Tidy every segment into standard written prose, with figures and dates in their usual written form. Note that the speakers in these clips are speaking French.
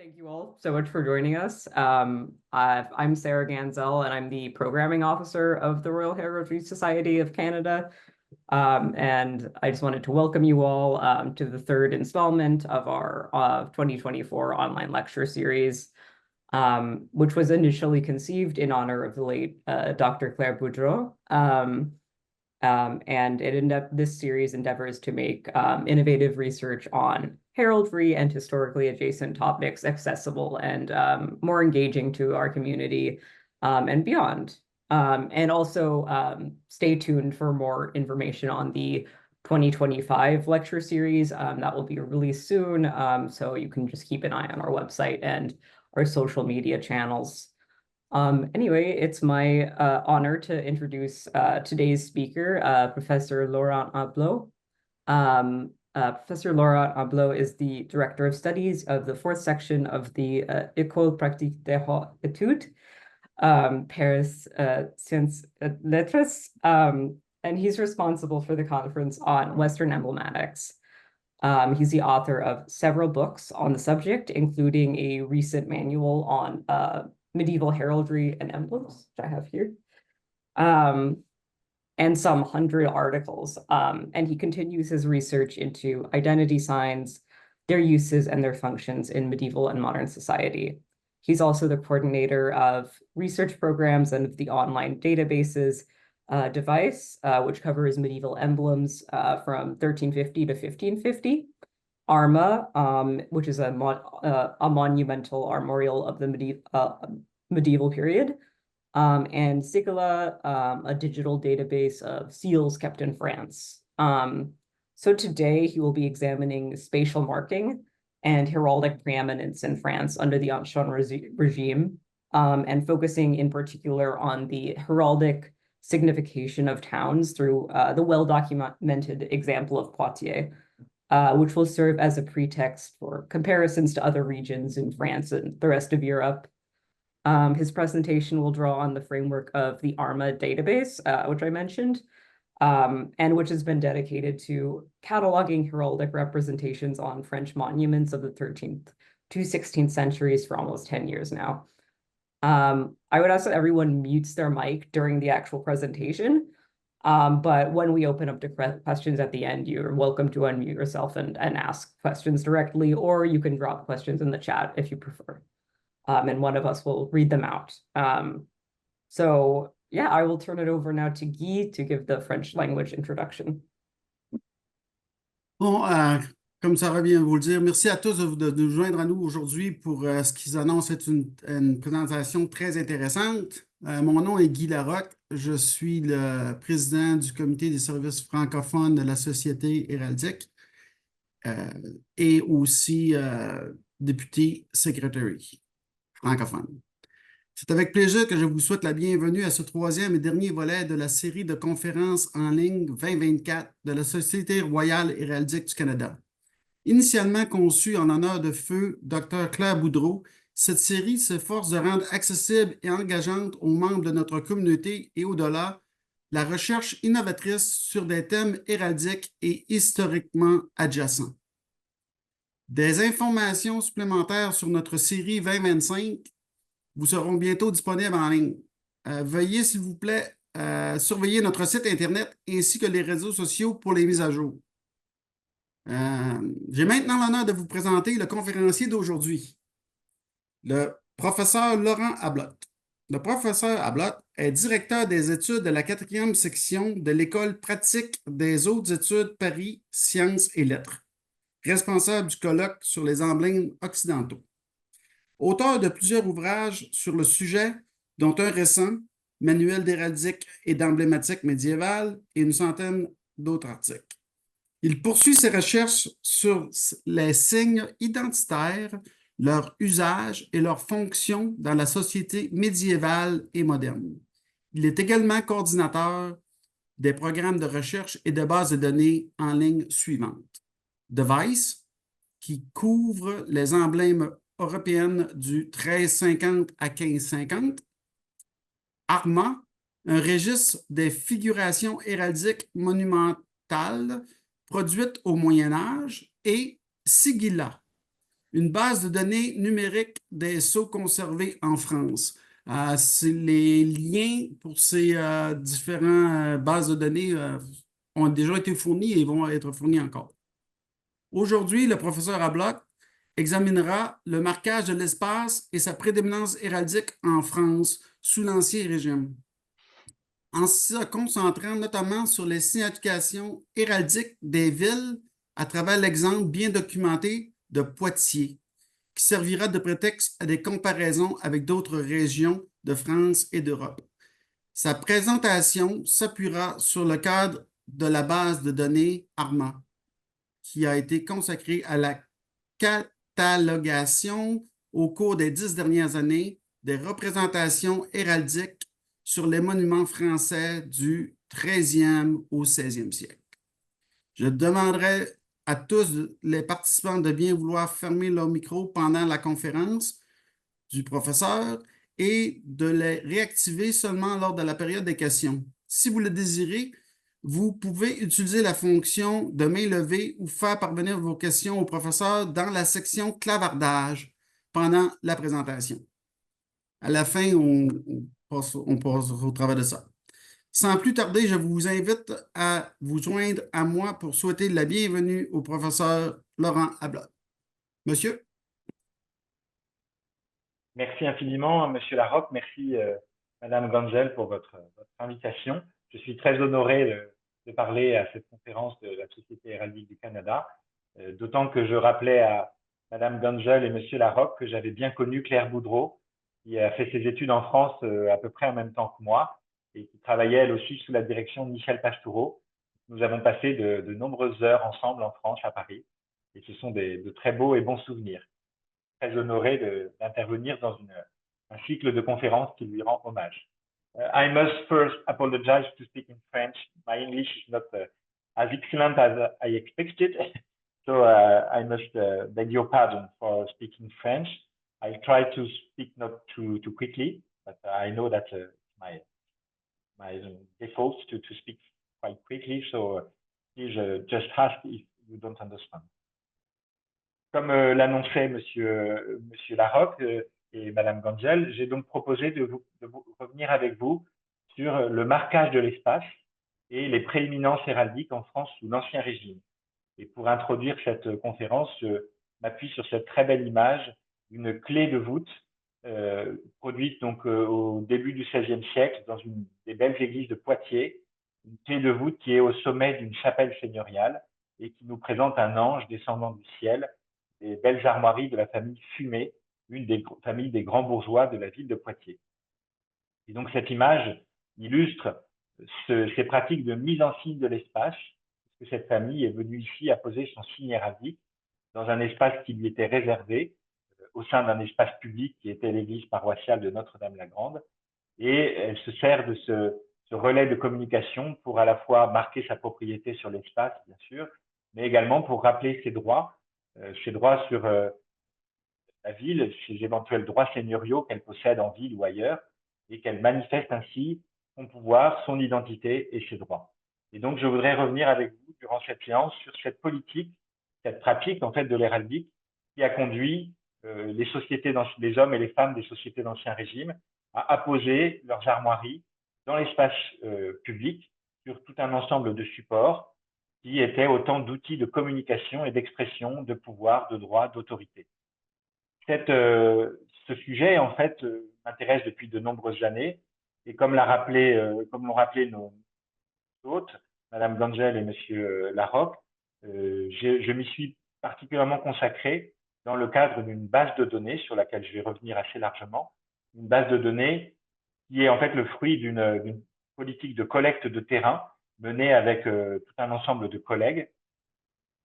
Thank you all so much for joining us. I'm Sarah Ganzel, and I'm the programming officer of the Royal Heraldry Society of Canada. And I just wanted to welcome you all to the third installment of our 2024 online lecture series, which was initially conceived in honor of the late Dr. Claire Boudreau. And this series endeavors to make innovative research on heraldry and historically adjacent topics accessible and more engaging to our community and beyond. And also stay tuned for more information on the 2025 lecture series that will be released soon. So you can just keep an eye on our website and our social media channels. Anyway, it's my honor to introduce today's speaker, Professor Laurent Ablot. Professor Laurent Ablot is the Director of Studies of the fourth section of the École Pratique des Hautes Études, Paris Sciences et Lettres, and he's responsible for the conference on Western emblematics. He's the author of several books on the subject, including a recent manual on medieval heraldry and emblems, which I have here, and some 100 articles. And he continues his research into identity signs, their uses and their functions in medieval and modern society. He's also the coordinator of research programs and the online databases device, which covers medieval emblems from 1350 to 1550. ARMA, which is a monumental armorial of the medieval period, and Sigilla, a digital database of seals kept in France. So today he will be examining spatial marking and heraldic preeminence in France under the Ancien regime, and focusing in particular on the heraldic signification of towns through the well-documented example of Poitiers, which will serve as a pretext for comparisons to other regions in France and the rest of Europe. His presentation will draw on the framework of the ARMA database, which I mentioned, and which has been dedicated to cataloging heraldic representations on French monuments of the 13th to 16th centuries for almost 10 years now. I would ask that everyone mutes their mic during the actual presentation, but when we open up to questions at the end, you're welcome to unmute yourself and ask questions directly, or you can drop questions in the chat if you prefer. And one of us will read them out. So yeah, I will turn it over now to Guy to give the French language introduction. Bon, comme Sarah vient de vous le dire, merci à tous de nous joindre à nous aujourd'hui pour ce qu'ils annoncent être une présentation très intéressante. Mon nom est Guy Larocque. Je suis le président du comité des services francophones de la Société héraldique et aussi député secretary francophone. C'est avec plaisir que je vous souhaite la bienvenue à ce troisième et dernier volet de la série de conférences en ligne 2024 de la Société royale héraldique du Canada. Initialement conçue en honneur de feu Dr. Claire Boudreau, cette série s'efforce de rendre accessible et engageante aux membres de notre communauté et au-delà la recherche innovatrice sur des thèmes héraldiques et historiquement adjacents. Des informations supplémentaires sur notre série 2025 vous seront bientôt disponibles en ligne. Veuillez, s'il vous plaît, surveiller notre site Internet ainsi que les réseaux sociaux pour les mises à jour. J'ai maintenant l'honneur de vous présenter le conférencier d'aujourd'hui, le professeur Laurent Ablot. Le professeur Ablot est directeur des études de la 4e section de l'École pratique des hautes études Paris Sciences et Lettres, responsable du colloque sur les emblèmes occidentaux. Auteur de plusieurs ouvrages sur le sujet, dont un récent, Manuel d'héraldique et d'emblématique médiévale, et une centaine d'autres articles. Il poursuit ses recherches sur les signes identitaires, leur usage et leur fonction dans la société médiévale et moderne. Il est également coordinateur des programmes de recherche et de bases de données en ligne suivantes. Device, qui couvre les emblèmes européennes du 1350 à 1550. ARMA, un registre des figurations héraldiques monumentales produites au Moyen Âge. Et Sigilla, une base de données numérique des sceaux conservés en France. Les liens pour ces différentes bases de données ont déjà été fournis et vont être fournis encore. Aujourd'hui, le professeur Abloc examinera le marquage de l'espace et sa prédominance héraldique en France sous l'Ancien Régime, en se concentrant notamment sur les significations héraldiques des villes à travers l'exemple bien documenté de Poitiers, qui servira de prétexte à des comparaisons avec d'autres régions de France et d'Europe. Sa présentation s'appuiera sur le cadre de la base de données ARMA, qui a été consacrée à la catalogation au cours des 10 dernières années des représentations héraldiques sur les monuments français du 13e au 16e siècle. Je demanderai à tous les participants de bien vouloir fermer leur micro pendant la conférence du professeur et de les réactiver seulement lors de la période des questions. Si vous le désirez, vous pouvez utiliser la fonction de main levée ou faire parvenir vos questions au professeur dans la section clavardage pendant la présentation. À la fin, on passe au travers de ça. Sans plus tarder, je vous invite à vous joindre à moi pour souhaiter la bienvenue au professeur Laurent Ablot. Monsieur? Merci infiniment, Monsieur Larocque. Merci, Madame Gangel, pour votre invitation. Je suis très honoré de parler à cette conférence de la Société héraldique du Canada, d'autant que je rappelais à Madame Gangel et Monsieur Larocque que j'avais bien connu Claire Boudreau, qui a fait ses études en France à peu près en même temps que moi et qui travaillait elle aussi sous la direction de Michel Pastoureau. Nous avons passé de nombreuses heures ensemble en France, à Paris, et ce sont de très beaux et bons souvenirs. Très honoré d'intervenir dans un cycle de conférences qui lui rend hommage. I must first apologize to speak in French. My English is not as excellent as I expected, so I must beg your pardon for speaking French. I try to speak not too quickly, but I know that my default to speak quite quickly, so please just ask if you don't understand. Comme l'annonçait Monsieur Larocque et Madame Gangel, j'ai donc proposé de revenir avec vous sur le marquage de l'espace et les prééminences héraldiques en France sous l'Ancien Régime. Et pour introduire cette conférence, je m'appuie sur cette très belle image d'une clé de voûte produite donc au début du XVIe siècle dans une des belles églises de Poitiers, une clé de voûte qui est au sommet d'une chapelle seigneuriale et qui nous présente un ange descendant du ciel, des belles armoiries de la famille Fumé, une des familles des grands bourgeois de la ville de Poitiers. Et donc cette image illustre ces pratiques de mise en signe de l'espace, puisque cette famille est venue ici à poser son signe héraldique dans un espace qui lui était réservé, au sein d'un espace public qui était l'église paroissiale de Notre-Dame-la-Grande, et elle se sert de ce relais de communication pour à la fois marquer sa propriété sur l'espace, bien sûr, mais également pour rappeler ses droits sur la ville, ses éventuels droits seigneuriaux qu'elle possède en ville ou ailleurs, et qu'elle manifeste ainsi son pouvoir, son identité et ses droits. Et donc, je voudrais revenir avec vous durant cette séance sur cette politique, cette pratique en fait de l'héraldique qui a conduit les sociétés, les hommes et les femmes des sociétés d'Ancien Régime à apposer leurs armoiries dans l'espace public sur tout un ensemble de supports qui étaient autant d'outils de communication et d'expression de pouvoir, de droit, d'autorité. Ce sujet, en fait, m'intéresse depuis de nombreuses années, et comme l'ont rappelé nos hôtes, Madame Gangel et Monsieur Larocque, je m'y suis particulièrement consacré dans le cadre d'une base de données sur laquelle je vais revenir assez largement, une base de données qui est en fait le fruit d'une politique de collecte de terrain menée avec tout un ensemble de collègues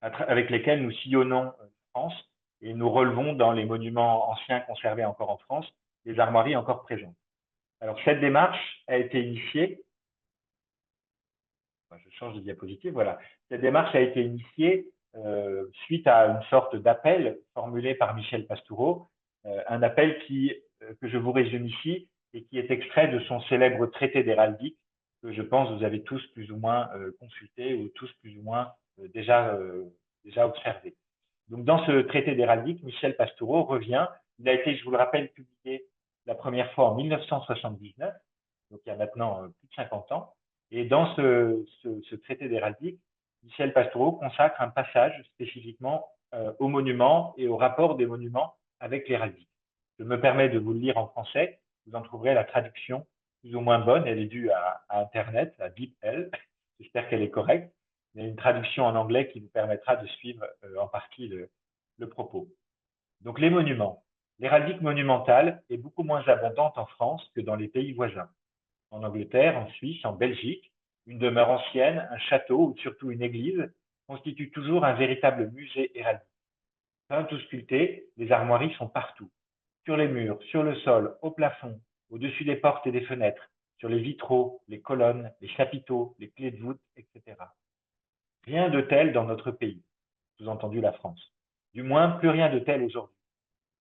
avec lesquels nous sillonnons France et nous relevons dans les monuments anciens conservés encore en France les armoiries encore présentes. Alors cette démarche a été initiée, je change de diapositive, voilà. Cette démarche a été initiée suite à une sorte d'appel formulé par Michel Pastoureau, un appel que je vous résume ici et qui est extrait de son célèbre traité d'héraldique que je pense vous avez tous plus ou moins consulté ou tous plus ou moins déjà observé. Donc, dans ce traité d'héraldique, Michel Pastoureau revient. Il a été, je vous le rappelle, publié la première fois en 1979, donc il y a maintenant plus de 50 ans. Et dans ce traité d'héraldique, Michel Pastoureau consacre un passage spécifiquement aux monuments et au rapport des monuments avec l'héraldique. Je me permets de vous le lire en français. Vous en trouverez la traduction plus ou moins bonne. Elle est due à Internet, à DeepL. J'espère qu'elle est correcte. Il y a une traduction en anglais qui vous permettra de suivre en partie le propos. Donc, les monuments. L'héraldique monumentale est beaucoup moins abondante en France que dans les pays voisins. En Angleterre, en Suisse, en Belgique, une demeure ancienne, un château ou surtout une église constituent toujours un véritable musée héraldique. Peintes ou sculptées, les armoiries sont partout. Sur les murs, sur le sol, au plafond, au-dessus des portes et des fenêtres, sur les vitraux, les colonnes, les chapiteaux, les clés de voûte, etc. Rien de tel dans notre pays, sous-entendu la France. Du moins, plus rien de tel aujourd'hui.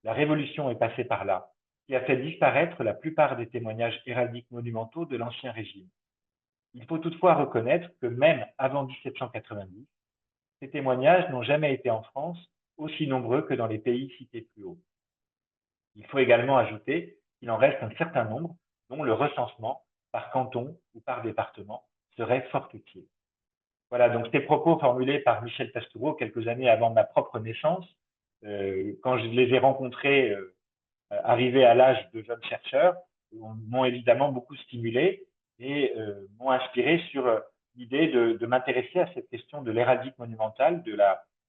La Révolution est passée par là, qui a fait disparaître la plupart des témoignages héraldiques monumentaux de l'Ancien Régime. Il faut toutefois reconnaître que même avant 1790, ces témoignages n'ont jamais été en France aussi nombreux que dans les pays cités plus haut. Il faut également ajouter qu'il en reste un certain nombre dont le recensement par canton ou par département serait fort utile. Voilà, donc ces propos formulés par Michel Pastoureau quelques années avant ma propre naissance, quand je les ai rencontrés arrivés à l'âge de jeune chercheur, m'ont évidemment beaucoup stimulé et m'ont inspiré sur l'idée de m'intéresser à cette question de l'héraldique monumentale, du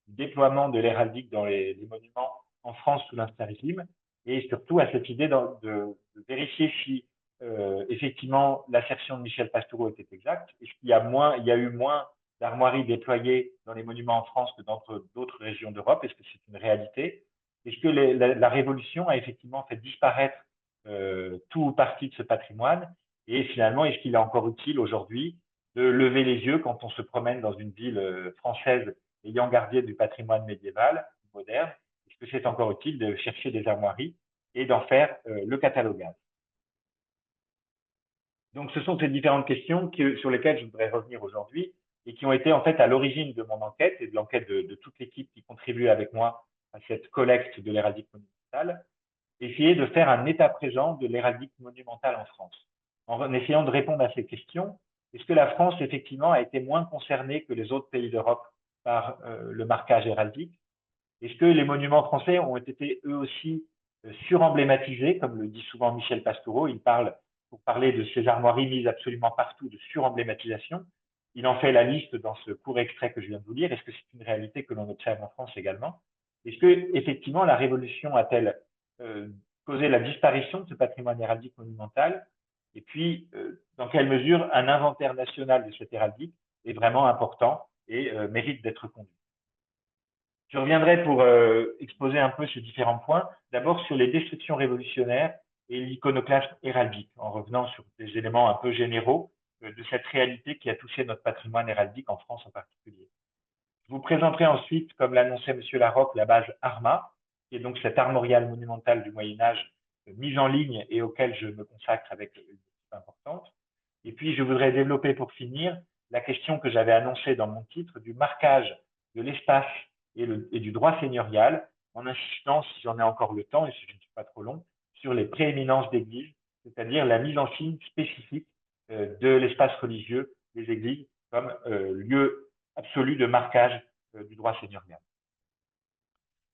déploiement de l'héraldique dans les monuments en France sous l'Ancien Régime, et surtout à cette idée de vérifier si effectivement l'assertion de Michel Pastoureau était exacte. Est-ce qu'il y a eu moins d'armoiries déployées dans les monuments en France que dans d'autres régions d'Europe? Est-ce que c'est une réalité? Est-ce que la Révolution a effectivement fait disparaître tout ou partie de ce patrimoine? Et finalement, est-ce qu'il est encore utile aujourd'hui de lever les yeux quand on se promène dans une ville française ayant gardé du patrimoine médiéval, moderne? Est-ce que c'est encore utile de chercher des armoiries et d'en faire le catalogage? Donc, ce sont ces différentes questions sur lesquelles je voudrais revenir aujourd'hui et qui ont été en fait à l'origine de mon enquête et de l'enquête de toute l'équipe qui contribue avec moi à cette collecte de l'héraldique monumentale, essayer de faire un état présent de l'héraldique monumentale en France. En essayant de répondre à ces questions, est-ce que la France, effectivement, a été moins concernée que les autres pays d'Europe par le marquage héraldique? Est-ce que les monuments français ont été eux aussi suremblématisés, comme le dit souvent Michel Pastoureau? Il parle, pour parler de ces armoiries mises absolument partout, de suremblématisation. Il en fait la liste dans ce court extrait que je viens de vous lire. Est-ce que c'est une réalité que l'on observe en France également? Est-ce que, effectivement, la Révolution a-t-elle causé la disparition de ce patrimoine héraldique monumental? Et puis, dans quelle mesure un inventaire national de cette héraldique est vraiment important et mérite d'être conduit? Je reviendrai pour exposer un peu ces différents points. D'abord sur les destructions révolutionnaires et l'iconoclasme héraldique, en revenant sur des éléments un peu généraux de cette réalité qui a touché notre patrimoine héraldique en France en particulier. Je vous présenterai ensuite, comme l'annonçait M. Larocque, la base ARMA, qui est donc cette armoriale monumentale du Moyen-Âge mise en ligne et auquel je me consacre avec une équipe importante. Et puis, je voudrais développer pour finir la question que j'avais annoncée dans mon titre du marquage de l'espace et du droit seigneurial, en insistant, si j'en ai encore le temps et si je ne suis pas trop long, sur les prééminences d'église, c'est-à-dire la mise en signe spécifique de l'espace religieux des églises comme lieu absolu de marquage du droit seigneurial.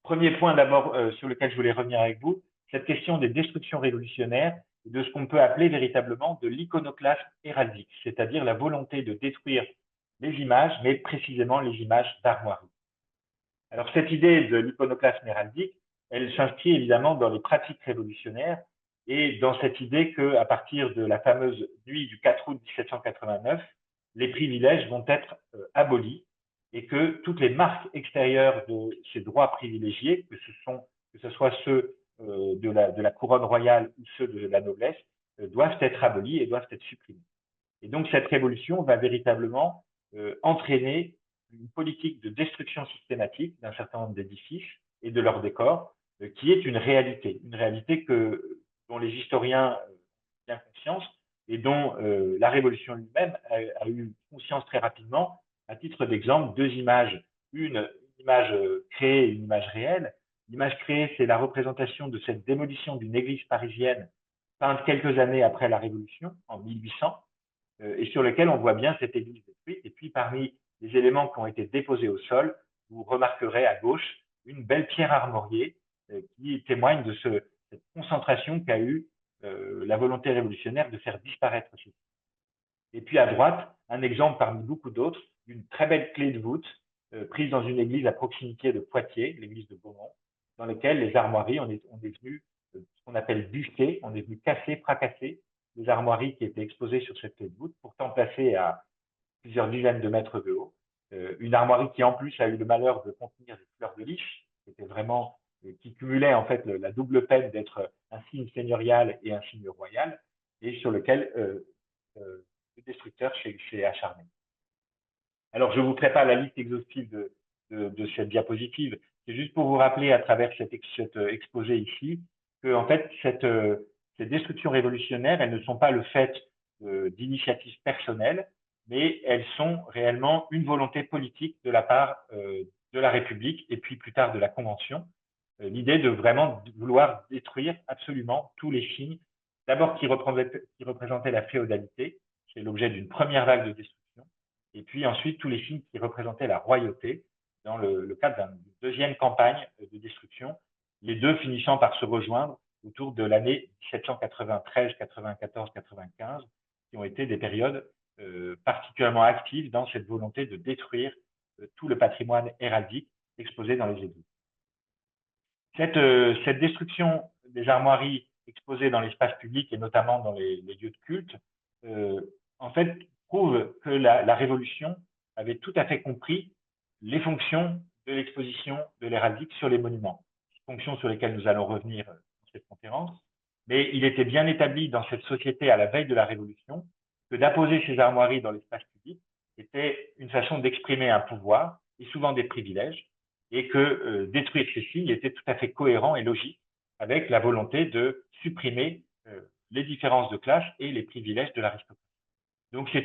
Premier point d'abord sur lequel je voulais revenir avec vous, cette question des destructions révolutionnaires et de ce qu'on peut appeler véritablement de l'iconoclasme héraldique, c'est-à-dire la volonté de détruire les images, mais précisément les images d'armoiries. Alors cette idée de l'iconoclasme héraldique, elle s'inscrit évidemment dans les pratiques révolutionnaires et dans cette idée qu'à partir de la fameuse nuit du 4 août 1789, les privilèges vont être abolis et que toutes les marques extérieures de ces droits privilégiés, que ce soit ceux de la couronne royale ou ceux de la noblesse, doivent être abolis et doivent être supprimés. Et donc cette révolution va véritablement entraîner une politique de destruction systématique d'un certain nombre d'édifices et de leurs décors, qui est une réalité dont les historiens ont bien conscience et dont la Révolution elle-même a eu conscience très rapidement. À titre d'exemple, deux images, une image créée et une image réelle. L'image créée, c'est la représentation de cette démolition d'une église parisienne peinte quelques années après la Révolution, en 1800, et sur lequel on voit bien cette église détruite. Et puis, parmi les éléments qui ont été déposés au sol, vous remarquerez à gauche une belle pierre armoriée qui témoigne de cette concentration qu'a eu la volonté révolutionnaire de faire disparaître ces signes. Et puis à droite, un exemple parmi beaucoup d'autres d'une très belle clé de voûte prise dans une église à proximité de Poitiers, l'église de Beaumont, dans laquelle les armoiries, on est venu ce qu'on appelle bûcher, on est venu casser, fracasser les armoiries qui étaient exposées sur cette clé de voûte, pourtant placées à plusieurs dizaines de mètres de haut. Une armoirie qui en plus a eu le malheur de contenir des fleurs de lys, qui cumulait en fait la double peine d'être un signe seigneurial et un signe royal, et sur lequel le destructeur s'est acharné. Alors, je ne vous ferai pas la liste exhaustive de cette diapositive, c'est juste pour vous rappeler à travers cet exposé ici que en fait, ces destructions révolutionnaires, elles ne sont pas le fait d'initiatives personnelles, mais elles sont réellement une volonté politique de la part de la République et puis plus tard de la Convention. L'idée de vraiment vouloir détruire absolument tous les signes, d'abord qui représentaient la féodalité, c'est l'objet d'une première vague de destruction, et puis ensuite tous les signes qui représentaient la royauté, dans le cadre d'une deuxième campagne de destruction, les deux finissant par se rejoindre autour de l'année 1793, 94, 95, qui ont été des périodes particulièrement actives dans cette volonté de détruire tout le patrimoine héraldique exposé dans les églises. Cette destruction des armoiries exposées dans l'espace public et notamment dans les lieux de culte, en fait, prouve que la Révolution avait tout à fait compris les fonctions de l'exposition de l'héraldique sur les monuments, fonctions sur lesquelles nous allons revenir dans cette conférence. Mais il était bien établi dans cette société à la veille de la Révolution que d'apposer ces armoiries dans l'espace public était une façon d'exprimer un pouvoir et souvent des privilèges, et que détruire ces signes était tout à fait cohérent et logique avec la volonté de supprimer les différences de classe et les privilèges de l'aristocratie. Donc c'est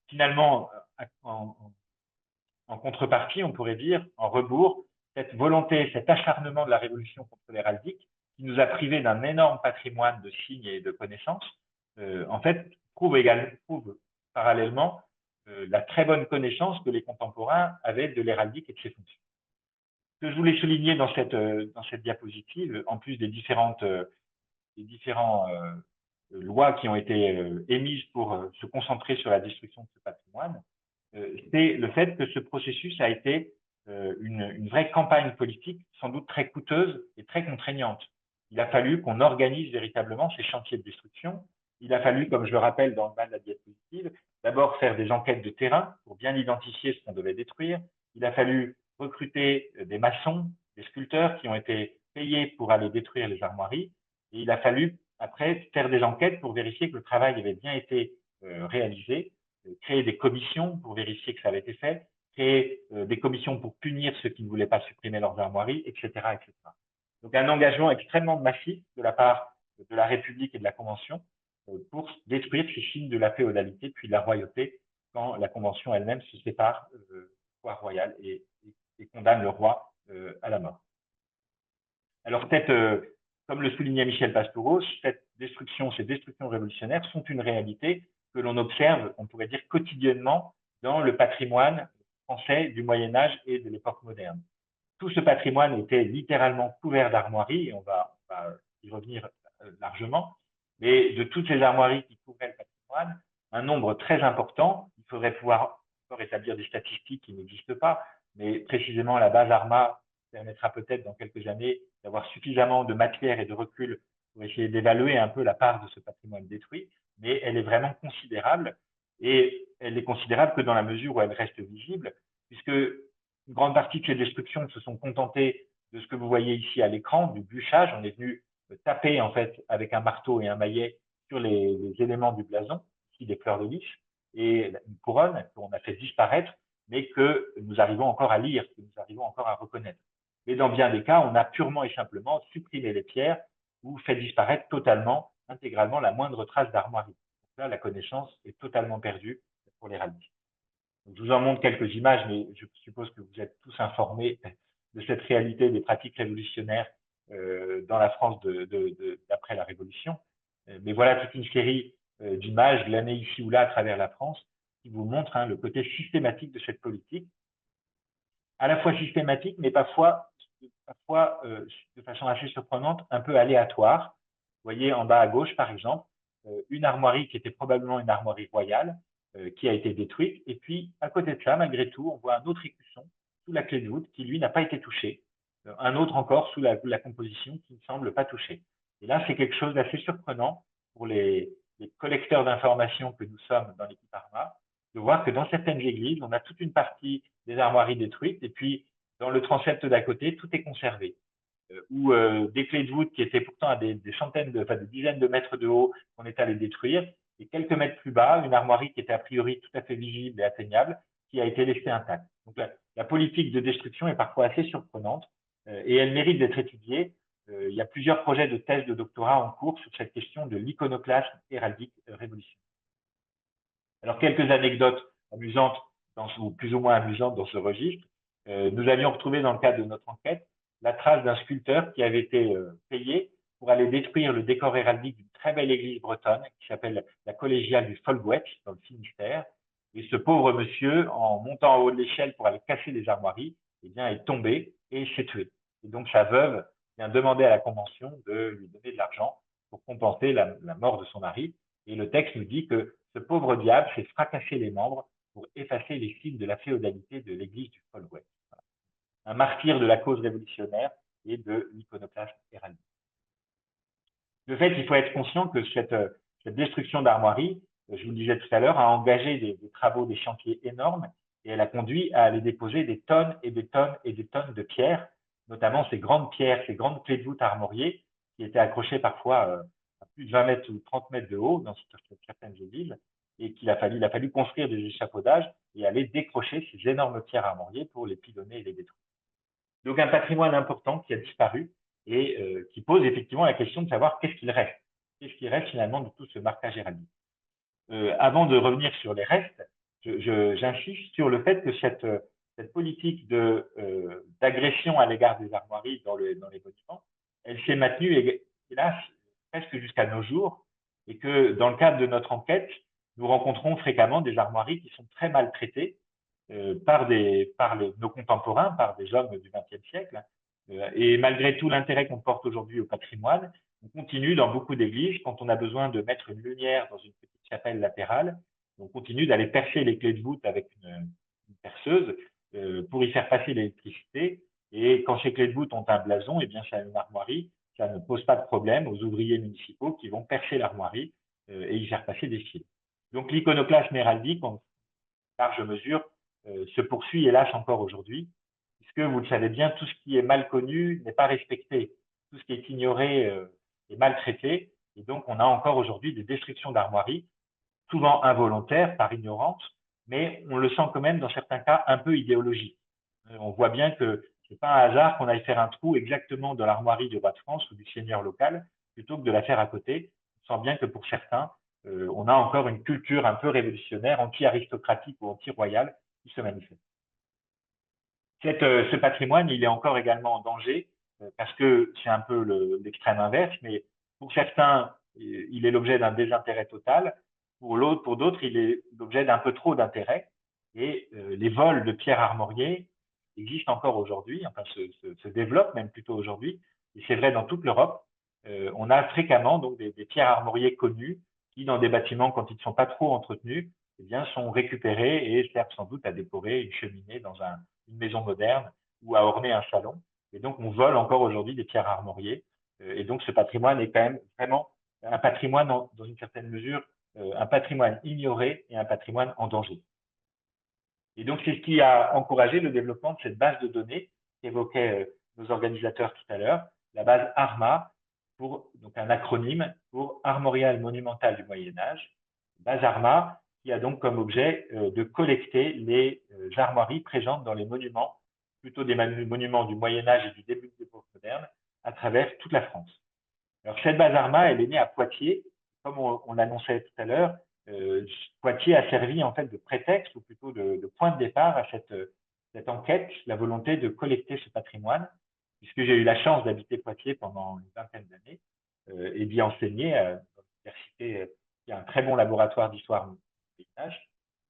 finalement, en contrepartie, on pourrait dire, en rebours, cette volonté, cet acharnement de la Révolution contre l'héraldique, qui nous a privés d'un énorme patrimoine de signes et de connaissances, en fait, prouve parallèlement la très bonne connaissance que les contemporains avaient de l'héraldique et de ses fonctions. Ce que je voulais souligner dans cette diapositive, en plus des différentes lois qui ont été émises pour se concentrer sur la destruction de ce patrimoine, c'est le fait que ce processus a été une vraie campagne politique, sans doute très coûteuse et très contraignante. Il a fallu qu'on organise véritablement ces chantiers de destruction. Il a fallu, comme je le rappelle dans le bas de la diapositive, d'abord faire des enquêtes de terrain pour bien identifier ce qu'on devait détruire. Il a fallu recruter des maçons, des sculpteurs qui ont été payés pour aller détruire les armoiries. Et il a fallu, après, faire des enquêtes pour vérifier que le travail avait bien été réalisé, créer des commissions pour vérifier que ça avait été fait, créer des commissions pour punir ceux qui ne voulaient pas supprimer leurs armoiries, etc., etc. Donc, un engagement extrêmement massif de la part de la République et de la Convention pour détruire ces signes de la féodalité puis de la royauté quand la Convention elle-même se sépare du pouvoir royal et condamne le roi à la mort. Alors, comme le soulignait Michel Pastoureau, ces destructions révolutionnaires sont une réalité que l'on observe, on pourrait dire, quotidiennement dans le patrimoine français du Moyen-Âge et de l'époque moderne. Tout ce patrimoine était littéralement couvert d'armoiries, et on va y revenir largement, mais de toutes ces armoiries qui couvraient le patrimoine, un nombre très important, il faudrait pouvoir encore établir des statistiques qui n'existent pas, mais précisément la base ARMA permettra peut-être dans quelques années d'avoir suffisamment de matière et de recul pour essayer d'évaluer un peu la part de ce patrimoine détruit, mais elle est vraiment considérable, et elle est considérable que dans la mesure où elle reste visible, puisque une grande partie de ces destructions se sont contentées de ce que vous voyez ici à l'écran, du bûchage. On est venu taper en fait avec un marteau et un maillet sur les éléments du blason, ici des fleurs de lys, et une couronne qu'on a fait disparaître, mais que nous arrivons encore à lire, que nous arrivons encore à reconnaître. Mais dans bien des cas, on a purement et simplement supprimé les pierres ou fait disparaître totalement, intégralement, la moindre trace d'armoirie. Donc là, la connaissance est totalement perdue pour l'héraldique. Donc, je vous en montre quelques images, mais je suppose que vous êtes tous informés de cette réalité des pratiques révolutionnaires dans la France d'après la Révolution. Mais voilà toute une série d'images glanées ici ou là à travers la France qui vous montrent le côté systématique de cette politique, à la fois systématique, mais parfois de façon assez surprenante, un peu aléatoire. Vous voyez en bas à gauche, par exemple, une armoirie qui était probablement une armoirie royale, qui a été détruite. Et puis, à côté de ça, malgré tout, on voit un autre écusson sous la clé de voûte qui, lui, n'a pas été touché. Un autre encore sous la composition qui ne semble pas touché. Et là, c'est quelque chose d'assez surprenant pour les collecteurs d'informations que nous sommes dans l'équipe ARMA, de voir que dans certaines églises, on a toute une partie des armoiries détruites, et puis dans le transept d'à côté, tout est conservé. Ou des clés de voûte qui étaient pourtant à des centaines, des dizaines de mètres de haut, qu'on est allé détruire, et quelques mètres plus bas, une armoirie qui était a priori tout à fait visible et atteignable, qui a été laissée intacte. Donc la politique de destruction est parfois assez surprenante, et elle mérite d'être étudiée. Il y a plusieurs projets de thèse de doctorat en cours sur cette question de l'iconoclasme héraldique révolutionnaire. Alors, quelques anecdotes amusantes, ou plus ou moins amusantes dans ce registre. Nous avions retrouvé dans le cadre de notre enquête la trace d'un sculpteur qui avait été payé pour aller détruire le décor héraldique d'une très belle église bretonne qui s'appelle la collégiale du Folgwetch dans le Finistère. Et ce pauvre monsieur, en montant en haut de l'échelle pour aller casser les armoiries, eh bien, est tombé et s'est tué. Et donc, sa veuve vient demander à la Convention de lui donner de l'argent pour compenser la mort de son mari. Et le texte nous dit que ce pauvre diable s'est fracassé les membres pour effacer les signes de la féodalité de l'église du Folgwetch. Un martyr de la cause révolutionnaire et de l'iconoclasme héraldique. De fait, il faut être conscient que cette destruction d'armoiries, je vous le disais tout à l'heure, a engagé des travaux, des chantiers énormes, et elle a conduit à aller déposer des tonnes et des tonnes et des tonnes de pierres, notamment ces grandes pierres, ces grandes clés de voûte armoriées, qui étaient accrochées parfois à plus de 20 mètres ou 30 mètres de haut dans certaines églises, et il a fallu construire des échafaudages et aller décrocher ces énormes pierres armoriées pour les pilonner et les détruire. Donc un patrimoine important qui a disparu et qui pose effectivement la question de savoir qu'est-ce qu'il reste. Qu'est-ce qui reste finalement de tout ce marquage héraldique. Avant de revenir sur les restes, j'insiste sur le fait que cette politique d'agression à l'égard des armoiries dans les monuments, elle s'est maintenue, hélas, presque jusqu'à nos jours, et que dans le cadre de notre enquête, nous rencontrons fréquemment des armoiries qui sont très maltraitées par nos contemporains, par des hommes du XXe siècle. Et malgré tout l'intérêt qu'on porte aujourd'hui au patrimoine, on continue dans beaucoup d'églises, quand on a besoin de mettre une lumière dans une petite chapelle latérale, on continue d'aller percer les clés de voûte avec une perceuse pour y faire passer l'électricité. Et quand ces clés de voûte ont un blason, eh bien, c'est une armoirie, ça ne pose pas de problème aux ouvriers municipaux qui vont percer l'armoirie et y faire passer des fils. Donc l'iconoclasme héraldique, en large mesure, se poursuit hélas encore aujourd'hui, puisque vous le savez bien, tout ce qui est mal connu n'est pas respecté, tout ce qui est ignoré est maltraité, et donc on a encore aujourd'hui des destructions d'armoiries, souvent involontaires, par ignorance, mais on le sent quand même dans certains cas un peu idéologique. On voit bien que ce n'est pas un hasard qu'on aille faire un trou exactement dans l'armoirie du roi de France ou du seigneur local, plutôt que de la faire à côté. On sent bien que pour certains, on a encore une culture un peu révolutionnaire, anti-aristocratique ou anti-royale qui se manifeste. Ce patrimoine, il est encore également en danger parce que c'est un peu l'extrême inverse, mais pour certains, il est l'objet d'un désintérêt total. Pour d'autres, il est l'objet d'un peu trop d'intérêt. Et les vols de pierres armoriées existent encore aujourd'hui, enfin se développent même plutôt aujourd'hui. Et c'est vrai dans toute l'Europe. On a fréquemment donc des pierres armoriées connues qui, dans des bâtiments, quand ils ne sont pas trop entretenus, eh bien, sont récupérés et servent sans doute à décorer une cheminée dans une maison moderne ou à orner un salon. Et donc, on vole encore aujourd'hui des pierres armoriées. Et donc, ce patrimoine est quand même vraiment un patrimoine, dans une certaine mesure, un patrimoine ignoré et un patrimoine en danger. Et donc, c'est ce qui a encouragé le développement de cette base de données qu'évoquaient nos organisateurs tout à l'heure, la base ARMA, donc un acronyme pour Armorial Monumental du Moyen-Âge. Base ARMA, qui a donc comme objet de collecter les armoiries présentes dans les monuments, plutôt des monuments du Moyen-Âge et du début de l'époque moderne, à travers toute la France. Alors, cette base ARMA, elle est née à Poitiers. Comme on l'annonçait tout à l'heure, Poitiers a servi en fait de prétexte, ou plutôt de point de départ à cette enquête, la volonté de collecter ce patrimoine, puisque j'ai eu la chance d'habiter Poitiers pendant une vingtaine d'années et d'y enseigner à l'université qui a un très bon laboratoire d'histoire du paysage.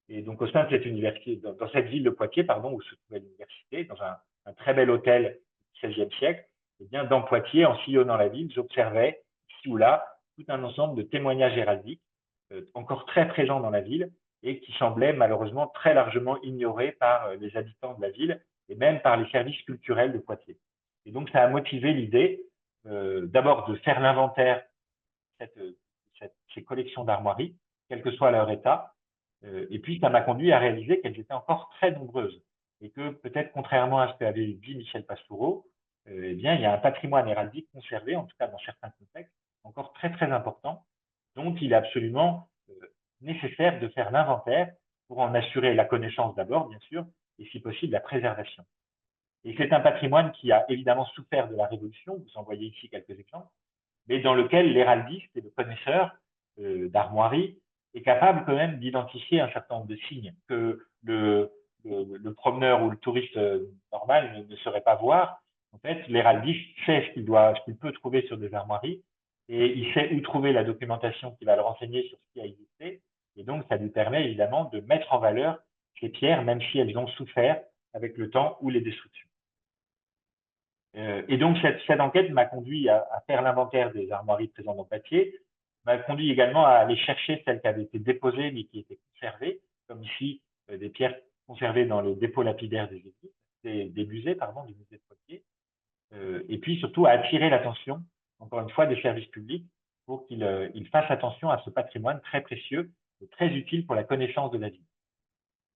Et donc, au sein de cette université, dans cette ville de Poitiers, pardon, où se trouvait l'université, dans un très bel hôtel du XVIe siècle, et bien, dans Poitiers, en sillonnant la ville, j'observais ici ou là tout un ensemble de témoignages héraldiques encore très présents dans la ville et qui semblaient malheureusement très largement ignorés par les habitants de la ville et même par les services culturels de Poitiers. Et donc, ça a motivé l'idée d'abord de faire l'inventaire de ces collections d'armoiries, quel que soit leur état, et puis ça m'a conduit à réaliser qu'elles étaient encore très nombreuses et que peut-être contrairement à ce qu'avait dit Michel Pastoureau, eh bien, il y a un patrimoine héraldique conservé, en tout cas dans certains contextes, encore très très important, dont il est absolument nécessaire de faire l'inventaire pour en assurer la connaissance d'abord, bien sûr, et si possible la préservation. Et c'est un patrimoine qui a évidemment souffert de la Révolution, vous en voyez ici quelques exemples, mais dans lequel l'héraldiste et le connaisseur d'armoirie est capable quand même d'identifier un certain nombre de signes que le promeneur ou le touriste normal ne saurait pas voir. En fait, l'héraldiste sait ce qu'il peut trouver sur des armoiries et il sait où trouver la documentation qui va le renseigner sur ce qui a existé. Et donc, ça lui permet évidemment de mettre en valeur ces pierres, même si elles ont souffert avec le temps ou les destructions. Et donc, cette enquête m'a conduit à faire l'inventaire des armoiries présentes dans Poitiers, m'a conduit également à aller chercher celles qui avaient été déposées mais qui étaient conservées, comme ici des pierres conservées dans le dépôt lapidaire des églises, des musées, pardon, du musée de Poitiers, et puis surtout à attirer l'attention, encore une fois, des services publics pour qu'ils fassent attention à ce patrimoine très précieux et très utile pour la connaissance de la ville.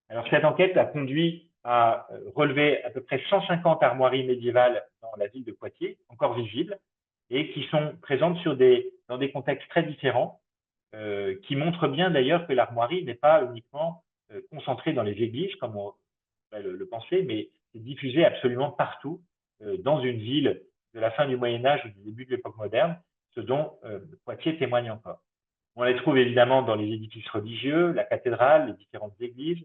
Alors, cette enquête a conduit à relever à peu près 150 armoiries médiévales dans la ville de Poitiers, encore visibles, et qui sont présentes dans des contextes très différents, qui montrent bien d'ailleurs que l'armoirie n'est pas uniquement concentrée dans les églises, comme on pourrait le penser, mais c'est diffusé absolument partout, dans une ville de la fin du Moyen-Âge ou du début de l'époque moderne, ce dont Poitiers témoigne encore. On les trouve évidemment dans les édifices religieux, la cathédrale, les différentes églises,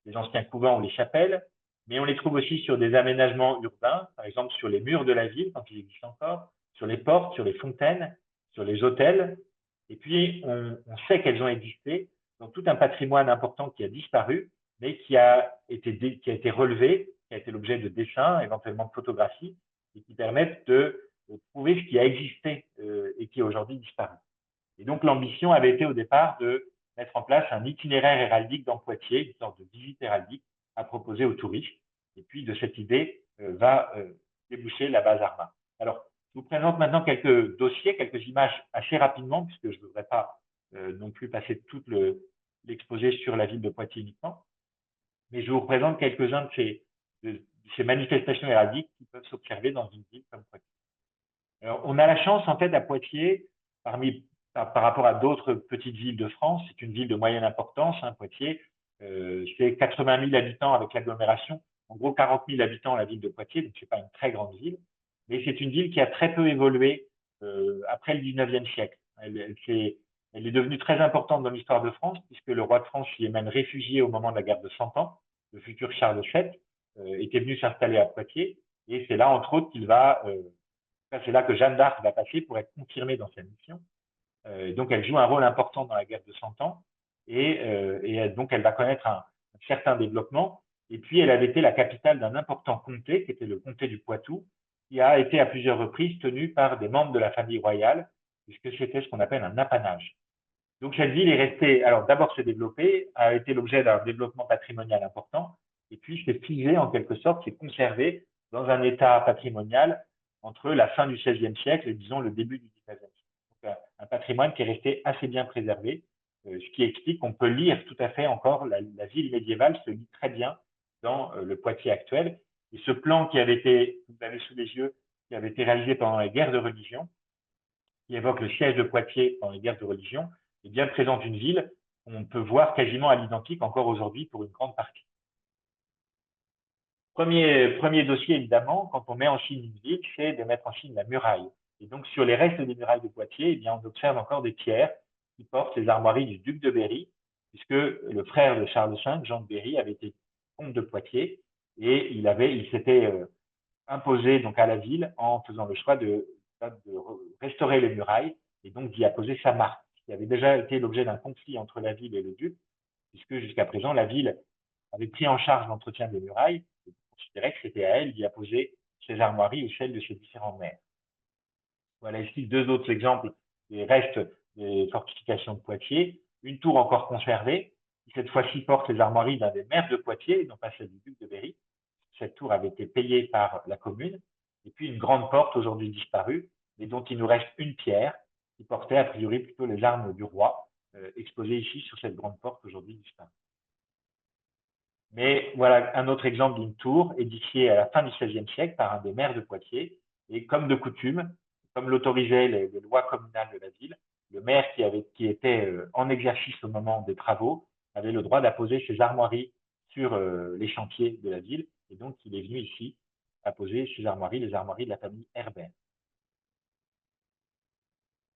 les anciens couvents ou les chapelles, mais on les trouve aussi sur des aménagements urbains, par exemple sur les murs de la ville, quand ils existent encore, sur les portes, sur les fontaines, sur les hôtels. Et puis, on sait qu'elles ont existé dans tout un patrimoine important qui a disparu, mais qui a été relevé, qui a été l'objet de dessins, éventuellement de photographies, et qui permettent de prouver ce qui a existé et qui a aujourd'hui disparu. Et donc, l'ambition avait été au départ de mettre en place un itinéraire héraldique dans Poitiers, une sorte de visite héraldique à proposer aux touristes. Et puis, de cette idée va déboucher la base ARMA. Alors, je vous présente maintenant quelques dossiers, quelques images assez rapidement, puisque je ne voudrais pas non plus passer tout l'exposé sur la ville de Poitiers uniquement. Mais je vous présente quelques-uns de ces manifestations héraldiques qui peuvent s'observer dans une ville comme Poitiers. Alors, on a la chance, en fait, à Poitiers, par rapport à d'autres petites villes de France, c'est une ville de moyenne importance, hein, Poitiers, c'est 80 000 habitants avec l'agglomération, en gros 40 000 habitants la ville de Poitiers, donc c'est pas une très grande ville, mais c'est une ville qui a très peu évolué après le 19e siècle. Elle est devenue très importante dans l'histoire de France, puisque le roi de France y est même réfugié au moment de la guerre de 100 ans. Le futur Charles VII était venu s'installer à Poitiers, et c'est là, entre autres, c'est là que Jeanne d'Arc va passer pour être confirmée dans sa mission. Donc, elle joue un rôle important dans la guerre de 100 ans et donc, elle va connaître un certain développement. Et puis, elle avait été la capitale d'un important comté, qui était le comté du Poitou, qui a été à plusieurs reprises tenu par des membres de la famille royale, puisque c'était ce qu'on appelle un apanage. Donc, cette ville est restée, alors d'abord se développer, a été l'objet d'un développement patrimonial important, et puis s'est figé en quelque sorte, s'est conservé dans un état patrimonial entre la fin du XVIe siècle et disons le début du XIXe siècle. Donc, un patrimoine qui est resté assez bien préservé, ce qui explique qu'on peut lire tout à fait encore la ville médiévale se lit très bien dans le Poitiers actuel. Et ce plan qui avait été, vous l'avez sous les yeux, qui avait été réalisé pendant les guerres de religion, qui évoque le siège de Poitiers pendant les guerres de religion, eh bien, présente une ville qu'on peut voir quasiment à l'identique encore aujourd'hui pour une grande partie. Premier dossier, évidemment, quand on met en signe une ville, c'est de mettre en signe la muraille. Et donc, sur les restes des murailles de Poitiers, eh bien, on observe encore des pierres qui portent les armoiries du duc de Berry, puisque le frère de Charles V, Jean de Berry, avait été comte de Poitiers et il s'était imposé donc à la ville en faisant le choix de restaurer les murailles et donc d'y apposer sa marque, qui avait déjà été l'objet d'un conflit entre la ville et le duc, puisque jusqu'à présent, la ville avait pris en charge l'entretien des murailles et considérait que c'était à elle d'y apposer ses armoiries ou celles de ses différents maires. Voilà ici deux autres exemples des restes des fortifications de Poitiers. Une tour encore conservée, qui cette fois-ci porte les armoiries d'un des maires de Poitiers, non pas celle du duc de Berry. Cette tour avait été payée par la commune. Et puis une grande porte aujourd'hui disparue, mais dont il nous reste une pierre qui portait a priori plutôt les armes du roi, exposée ici sur cette grande porte aujourd'hui disparue. Mais voilà un autre exemple d'une tour édifiée à la fin du XVIe siècle par un des maires de Poitiers. Et comme de coutume, comme l'autorisaient les lois communales de la ville, le maire qui était en exercice au moment des travaux avait le droit d'apposer ses armoiries sur les chantiers de la ville. Et donc, il est venu ici apposer ses armoiries, les armoiries de la famille Herbert.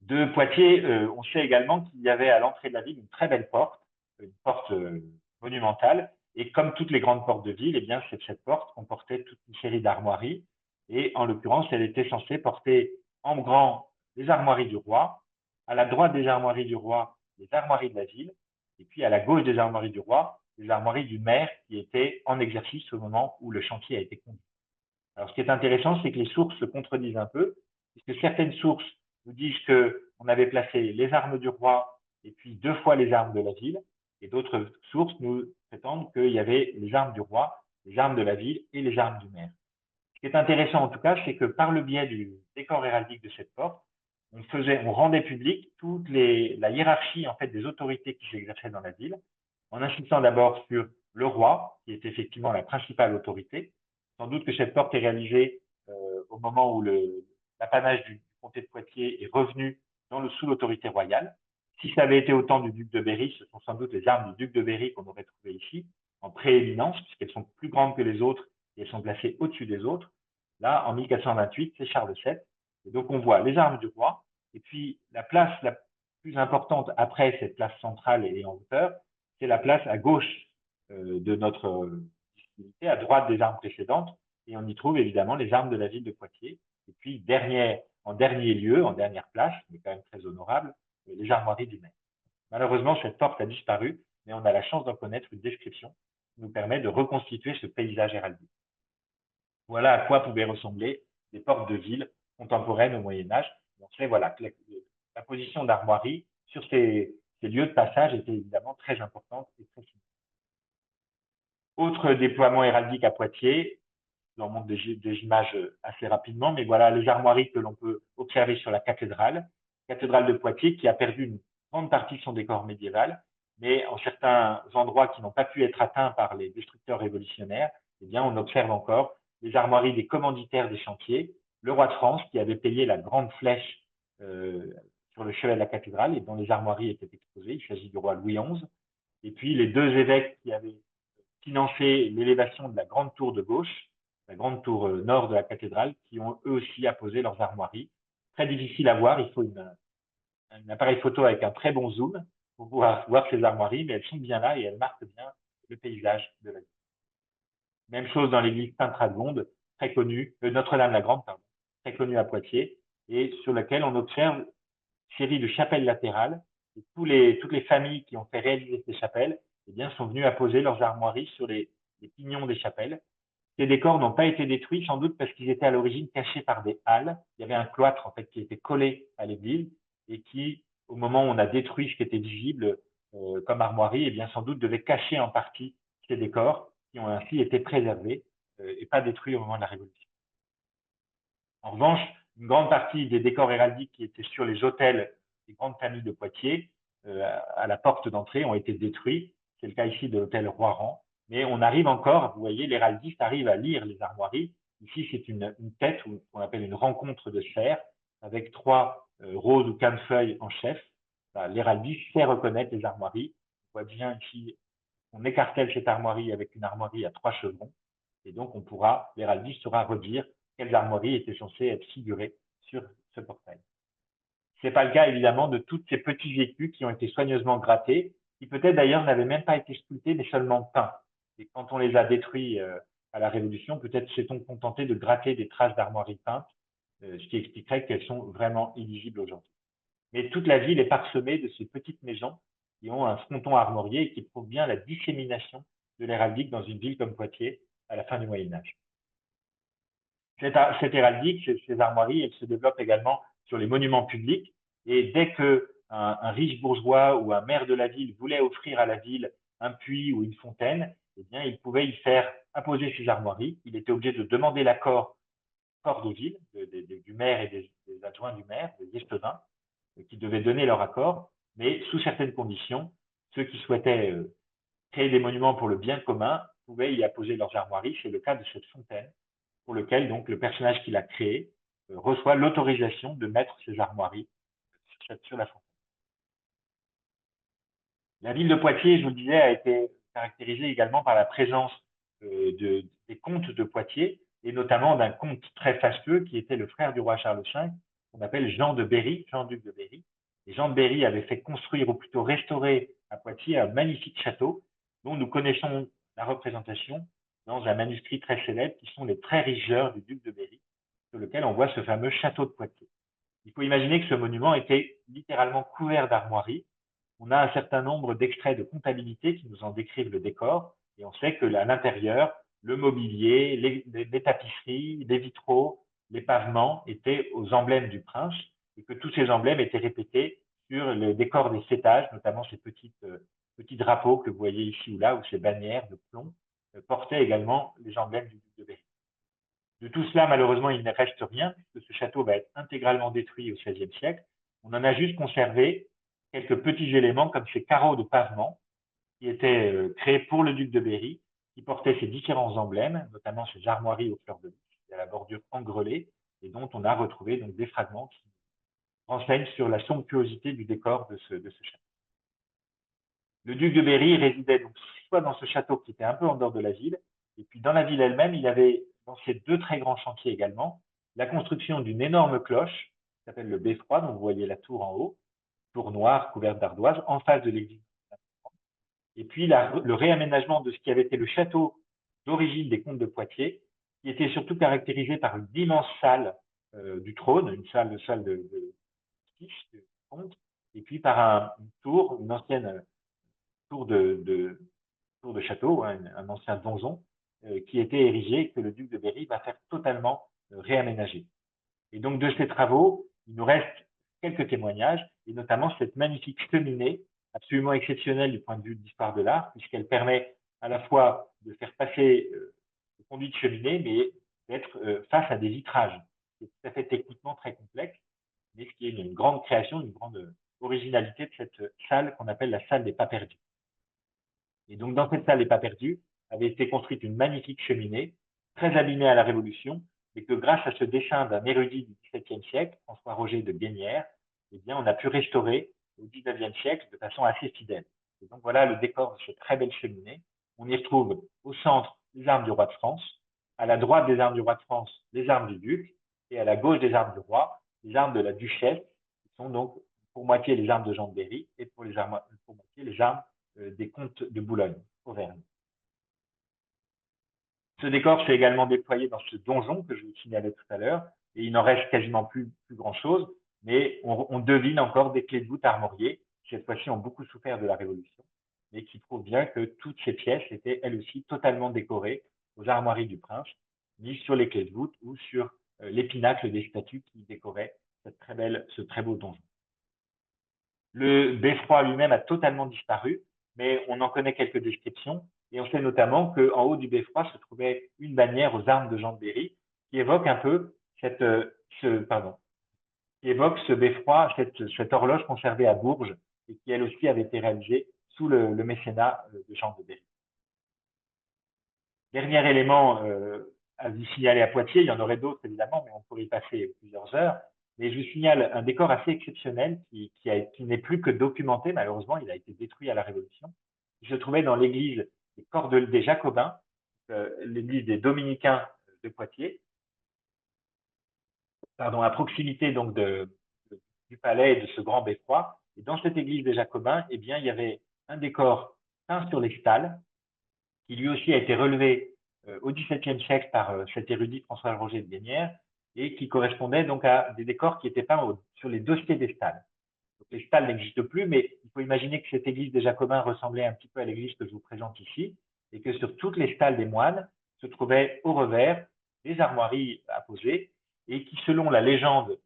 De Poitiers, on sait également qu'il y avait à l'entrée de la ville une très belle porte, une porte monumentale. Et comme toutes les grandes portes de ville, eh bien, cette porte comportait toute une série d'armoiries. Et en l'occurrence, elle était censée porter en grand les armoiries du roi, à la droite des armoiries du roi, les armoiries de la ville, et puis à la gauche des armoiries du roi, les armoiries du maire qui était en exercice au moment où le chantier a été conduit. Alors, ce qui est intéressant, c'est que les sources se contredisent un peu, puisque certaines sources nous disent qu'on avait placé les armes du roi et puis 2 fois les armes de la ville, et d'autres sources nous prétendent qu'il y avait les armes du roi, les armes de la ville et les armes du maire. Ce qui est intéressant en tout cas, c'est que par le biais du décor héraldique de cette porte, on rendait public la hiérarchie en fait des autorités qui s'exerçaient dans la ville, en insistant d'abord sur le roi, qui est effectivement la principale autorité. Sans doute que cette porte est réalisée au moment où l'apanage du comté de Poitiers est revenu sous l'autorité royale. Si ça avait été au temps du duc de Berry, ce sont sans doute les armes du duc de Berry qu'on aurait trouvées ici, en prééminence, puisqu'elles sont plus grandes que les autres et elles sont placées au-dessus des autres. Là, en 1428, c'est Charles VII. Et donc, on voit les armes du roi. Et puis, la place la plus importante après cette place centrale et en hauteur, c'est la place à gauche de notre disponibilité, à droite des armes précédentes. Et on y trouve évidemment les armes de la ville de Poitiers. Et puis, en dernier lieu, en dernière place, mais quand même très honorable, les armoiries du maire. Malheureusement, cette porte a disparu, mais on a la chance d'en connaître une description qui nous permet de reconstituer ce paysage héraldique. Voilà à quoi pouvaient ressembler les portes de ville contemporaines au Moyen-Âge. On sait voilà, que la position d'armoirie sur ces lieux de passage était évidemment très importante et très significative. Autre déploiement héraldique à Poitiers, je vous en montre des images assez rapidement, mais voilà les armoiries que l'on peut observer sur la cathédrale de Poitiers, qui a perdu une grande partie de son décor médiéval, mais en certains endroits qui n'ont pas pu être atteints par les destructeurs révolutionnaires, eh bien, on observe encore les armoiries des commanditaires des chantiers, le roi de France qui avait payé la grande flèche sur le chevet de la cathédrale et dont les armoiries étaient exposées. Il s'agit du roi Louis XI. Et puis les 2 évêques qui avaient financé l'élévation de la grande tour de gauche, la grande tour nord de la cathédrale, qui ont eux aussi apposé leurs armoiries. Très difficile à voir, il faut un appareil photo avec un très bon zoom pour pouvoir voir ces armoiries, mais elles sont bien là et elles marquent bien le paysage de la ville. Même chose dans l'église Sainte-Radegonde, très connue, Notre-Dame-la-Grande, pardon, très connue à Poitiers, et sur laquelle on observe une série de chapelles latérales. Et toutes les familles qui ont fait réaliser ces chapelles eh bien, sont venues apposer leurs armoiries sur les pignons des chapelles. Ces décors n'ont pas été détruits, sans doute parce qu'ils étaient à l'origine cachés par des halles. Il y avait un cloître en fait, qui était collé à l'église et qui, au moment où on a détruit ce qui était visible comme armoirie, eh bien, sans doute devait cacher en partie ces décors qui ont ainsi été préservés et pas détruits au moment de la Révolution. En revanche, une grande partie des décors héraldiques qui étaient sur les autels des grandes familles de Poitiers, à la porte d'entrée, ont été détruits. C'est le cas ici de l'hôtel Roiran. Mais on arrive encore, vous voyez, l'héraldiste arrive à lire les armoiries. Ici, c'est une tête, ou qu'on appelle une rencontre de cerfs, avec 3 roses ou canefeuilles en chef. L'héraldiste sait reconnaître les armoiries. On voit bien ici, on écartèle cette armoirie avec une armoirie à 3 chevrons. Et donc, l'héraldiste saura redire quelles armoiries étaient censées être figurées sur ce portail. Ce n'est pas le cas, évidemment, de tous ces petits écus qui ont été soigneusement grattés qui peut-être d'ailleurs n'avaient même pas été sculptés, mais seulement peints. Et quand on les a détruits à la Révolution, peut-être s'est-on contenté de gratter des traces d'armoiries peintes, ce qui expliquerait qu'elles sont vraiment illisibles aujourd'hui. Mais toute la ville est parsemée de ces petites maisons qui ont un fronton armorié et qui prouvent bien la dissémination de l'héraldique dans une ville comme Poitiers à la fin du Moyen-Âge. Cette héraldique, ces armoiries, elles se développent également sur les monuments publics. Et dès qu'un riche bourgeois ou un maire de la ville voulait offrir à la ville un puits ou une fontaine, eh bien, il pouvait y faire imposer ses armoiries. Il était obligé de demander l'accord de ville, du maire et des adjoints du maire, des échevins, qui devaient donner leur accord, mais sous certaines conditions, ceux qui souhaitaient créer des monuments pour le bien commun pouvaient y apposer leurs armoiries. C'est le cas de cette fontaine, pour lequel donc le personnage qui l'a créé reçoit l'autorisation de mettre ses armoiries sur la fontaine. La ville de Poitiers, je vous le disais, a été caractérisée également par la présence des comtes de Poitiers, et notamment d'un comte très fastueux qui était le frère du roi Charles V, qu'on appelle Jean de Berry, Jean-Duc de Berry. Et Jean de Berry avait fait construire, ou plutôt restaurer à Poitiers, un magnifique château dont nous connaissons la représentation dans un manuscrit très célèbre qui sont les Très riches heures du duc de Berry, sur lequel on voit ce fameux château de Poitiers. Il faut imaginer que ce monument était littéralement couvert d'armoiries. On a un certain nombre d'extraits de comptabilité qui nous en décrivent le décor, et on sait que à l'intérieur, le mobilier, les tapisseries, les vitraux, les pavements étaient aux emblèmes du prince, et que tous ces emblèmes étaient répétés sur le décor des sétages, notamment ces petits drapeaux que vous voyez ici ou là, ou ces bannières de plomb, portaient également les emblèmes du duc de Berry. De tout cela, malheureusement, il ne reste rien, puisque ce château va être intégralement détruit au XVIe siècle. On en a juste conservé quelques petits éléments comme ces carreaux de pavement qui étaient créés pour le duc de Berry, qui portaient ces différents emblèmes, notamment ces armoiries aux fleurs de lys, à la bordure engrelée, et dont on a retrouvé donc des fragments qui renseignent sur la somptuosité du décor de ce château. Le duc de Berry résidait donc soit dans ce château qui était un peu en dehors de la ville, et puis dans la ville elle-même, il avait dans ces deux très grands chantiers également la construction d'une énorme cloche qui s'appelle le beffroi, dont vous voyez la tour en haut, tour noire couverte d'ardoise, en face de l'église. Et puis le réaménagement de ce qui avait été le château d'origine des comtes de Poitiers, qui était surtout caractérisé par une immense salle du trône, une salle de comte, et puis par une tour, une ancienne tour de château, hein, un ancien donjon, qui était érigé et que le duc de Berry va faire totalement réaménager. Et donc de ces travaux, il nous reste quelques témoignages, et notamment cette magnifique cheminée, absolument exceptionnelle du point de vue de l'histoire de l'art, puisqu'elle permet à la fois de faire passer le conduit de cheminée, mais d'être face à des vitrages. C'est tout à fait techniquement très complexe, mais ce qui est une grande création, une grande originalité de cette salle qu'on appelle la salle des pas perdus. Et donc, dans cette salle des pas perdus, avait été construite une magnifique cheminée, très abîmée à la Révolution, et que grâce à ce dessin d'un érudit du XVIIe siècle, François Roger de Guénières, eh bien, on a pu restaurer au XIXe siècle de façon assez fidèle. Et donc, voilà le décor de cette très belle cheminée. On y retrouve au centre les armes du roi de France, à la droite des armes du roi de France, les armes du duc, et à la gauche des armes du roi, les armes de la duchesse, qui sont donc pour moitié les armes de Jean de Berry et pour moitié les armes des comtes de Boulogne, Auvergne. Ce décor s'est également déployé dans ce donjon que je vous signalais tout à l'heure, et il n'en reste quasiment plus grand-chose, mais on devine encore des clés de voûte armoriées, qui cette fois-ci ont beaucoup souffert de la Révolution, mais qui prouvent bien que toutes ces pièces étaient elles aussi totalement décorées aux armoiries du prince, mises sur les clés de voûte ou sur les pinacles des statues qui décoraient ce très beau donjon. Le beffroi lui-même a totalement disparu, mais on en connaît quelques descriptions, et on sait notamment qu'en haut du beffroi se trouvait une bannière aux armes de Jean de Berry, qui évoque un peu ce beffroi, cette horloge conservée à Bourges, et qui elle aussi avait été réalisée sous le mécénat de Jean de Berry. Dernier élément à vous signaler à Poitiers, il y en aurait d'autres évidemment, mais on pourrait y passer plusieurs heures. Mais je vous signale un décor assez exceptionnel qui n'est plus que documenté, malheureusement, il a été détruit à la Révolution. Il se trouvait dans l'église des Jacobins, l'église des Dominicains de Poitiers, à proximité donc du palais et de ce grand beffroi. Et dans cette église des Jacobins, eh bien, il y avait un décor peint sur les stalles, qui lui aussi a été relevé au XVIIe siècle par cet érudit François-Roger de Guénières, et qui correspondait donc à des décors qui étaient peints sur les dossiers des stalles. Donc, les stalles n'existent plus, mais il faut imaginer que cette église des Jacobins ressemblait un petit peu à l'église que je vous présente ici, et que sur toutes les stalles des moines se trouvaient au revers des armoiries apposées, et qui, selon la légende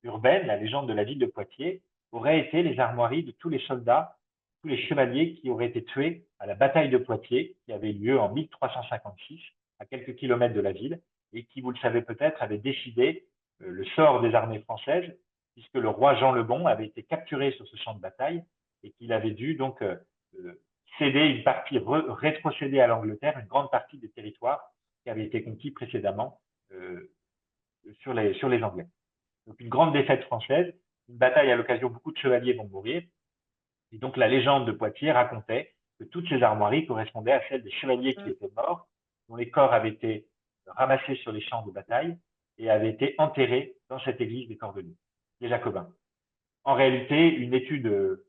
urbaine, la légende de la ville de Poitiers, auraient été les armoiries de tous les soldats, tous les chevaliers qui auraient été tués à la bataille de Poitiers, qui avait lieu en 1356, à quelques kilomètres de la ville, et qui, vous le savez peut-être, avait décidé le sort des armées françaises, puisque le roi Jean le Bon avait été capturé sur ce champ de bataille et qu'il avait dû donc céder une partie, rétrocéder à l'Angleterre une grande partie des territoires qui avaient été conquis précédemment sur les Anglais. Donc une grande défaite française, une bataille à l'occasion, beaucoup de chevaliers vont mourir. Et donc la légende de Poitiers racontait que toutes ces armoiries correspondaient à celles des chevaliers qui étaient morts, dont les corps avaient été ramassés sur les champs de bataille et avaient été enterrés dans cette église des Cordeliers, des Jacobins. En réalité, une étude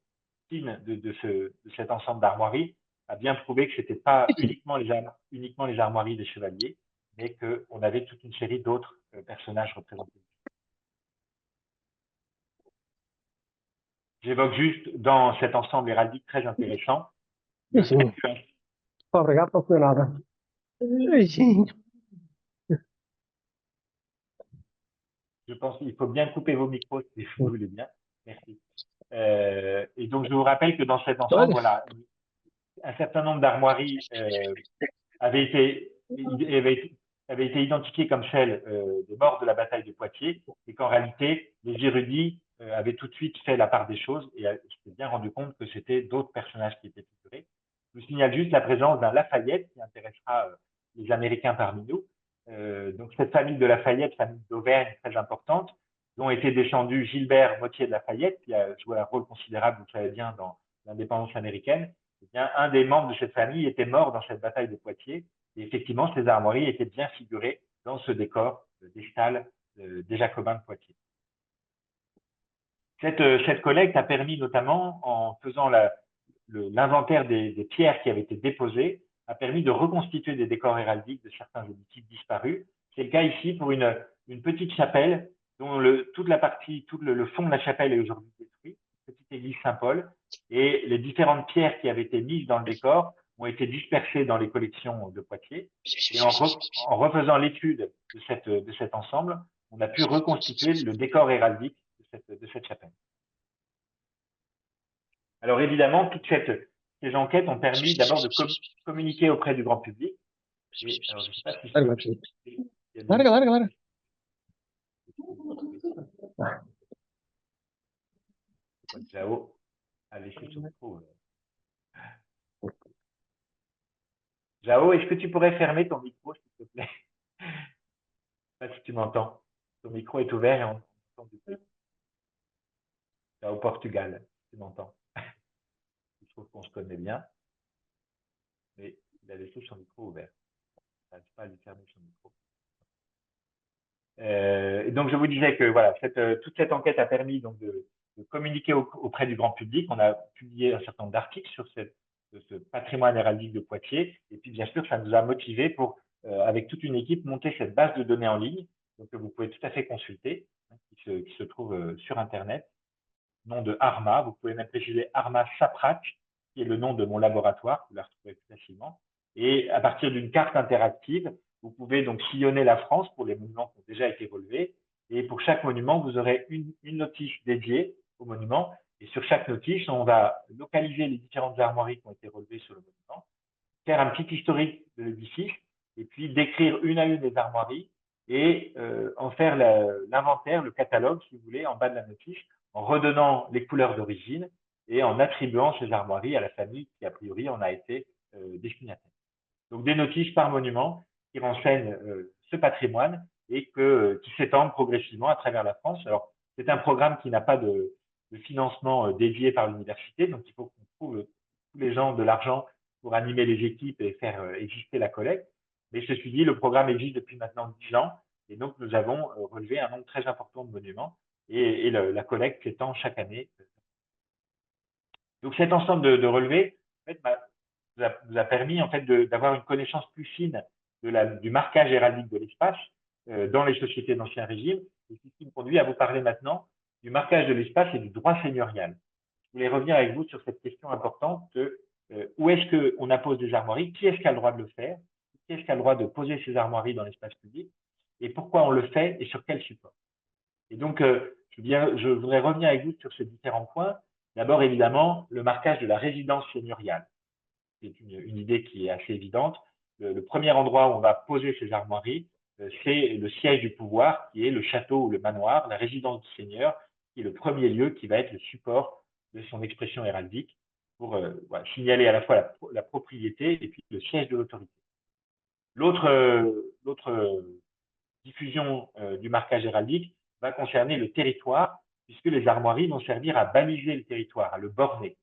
fine de cet ensemble d'armoiries a bien prouvé que ce n'était pas uniquement les armoiries des chevaliers, mais qu'on avait toute une série d'autres personnages représentés. J'évoque juste dans cet ensemble héraldique très intéressant le fait que Obrigado por nada. Gente, je pense qu'il faut bien couper vos micros si vous voulez bien. Merci. Et donc, je vous rappelle que dans cet ensemble, voilà, un certain nombre d'armoiries avaient été identifiées comme celles des morts de la bataille de Poitiers, et qu'en réalité, les érudits avaient tout de suite fait la part des choses et s'étaient bien rendu compte que c'était d'autres personnages qui étaient figurés. Je vous signale juste la présence d'un Lafayette qui intéressera les Américains parmi nous. Donc, cette famille de Lafayette, famille d'Auvergne très importante, dont était descendu Gilbert Mottier de Lafayette, qui a joué un rôle considérable, vous le savez bien, dans l'indépendance américaine. Eh bien, un des membres de cette famille était mort dans cette bataille de Poitiers. Et effectivement, ces armoiries étaient bien figurées dans ce décor des stalles des Jacobins de Poitiers. Cette collecte a permis notamment, en faisant l'inventaire des pierres qui avaient été déposées, a permis de reconstituer des décors héraldiques de certains édifices disparus. C'est le cas ici pour une petite chapelle dont toute la partie, tout le fond de la chapelle est aujourd'hui détruit, une petite église Saint-Paul, et les différentes pierres qui avaient été mises dans le décor ont été dispersées dans les collections de Poitiers. Et en refaisant l'étude de cet ensemble, on a pu reconstituer le décor héraldique de cette chapelle. Alors évidemment, toutes ces enquêtes ont permis d'abord de communiquer auprès du grand public. Et, alors, je ne sais pas si larga, larga, larga. Jao a laissé son micro. Jao, est-ce que tu pourrais fermer ton micro, s'il te plaît? Je ne sais pas si tu m'entends. Ton micro est ouvert et on entend du bruit. Jao, Portugal, tu m'entends. Je trouve qu'on se connaît bien. Mais il a laissé son micro ouvert. Je n'arrive pas à lui fermer son micro. Et donc, je vous disais que voilà, toute cette enquête a permis donc de communiquer auprès du grand public. On a publié un certain nombre d'articles sur ce patrimoine héraldique de Poitiers. Et puis, bien sûr, ça nous a motivés pour, avec toute une équipe, monter cette base de données en ligne, donc que vous pouvez tout à fait consulter, hein, qui se trouve sur Internet, nom de ARMA. Vous pouvez même préciser ARMA SAPRAC, qui est le nom de mon laboratoire. Vous la retrouvez plus facilement. Et à partir d'une carte interactive, vous pouvez donc sillonner la France pour les monuments qui ont déjà été relevés. Et pour chaque monument, vous aurez une notice dédiée au monument. Et sur chaque notice, on va localiser les différentes armoiries qui ont été relevées sur le monument, faire un petit historique de l'édifice, et puis décrire une à une les armoiries et en faire l'inventaire, le catalogue, si vous voulez, en bas de la notice, en redonnant les couleurs d'origine et en attribuant ces armoiries à la famille qui, a priori, en a été destinataire. Donc, des notices par monument qui renseignent ce patrimoine et qui s'étendent progressivement à travers la France. Alors, c'est un programme qui n'a pas de financement dédié par l'université, donc il faut qu'on trouve tous les gens de l'argent pour animer les équipes et faire exister la collecte. Mais ceci dit, le programme existe depuis maintenant 10 ans et donc nous avons relevé un nombre très important de monuments et la collecte s'étend chaque année. Donc cet ensemble de relevés en fait, vous a permis en fait d'avoir une connaissance plus fine du marquage héraldique de l'espace dans les sociétés d'Ancien Régime, et ce qui me conduit à vous parler maintenant du marquage de l'espace et du droit seigneurial. Je voulais revenir avec vous sur cette question importante de où est-ce qu'on appose des armoiries, qui est-ce qui a le droit de le faire, qui est-ce qui a le droit de poser ces armoiries dans l'espace public, et pourquoi on le fait et sur quel support. Et donc, je voudrais revenir avec vous sur ces différents points. D'abord, évidemment, le marquage de la résidence seigneuriale. C'est une idée qui est assez évidente. Le premier endroit où on va poser ces armoiries, c'est le siège du pouvoir, qui est le château ou le manoir, la résidence du seigneur, qui est le premier lieu qui va être le support de son expression héraldique pour voilà, signaler à la fois la propriété et puis le siège de l'autorité. L'autre diffusion du marquage héraldique va concerner le territoire, puisque les armoiries vont servir à baliser le territoire, à le borner.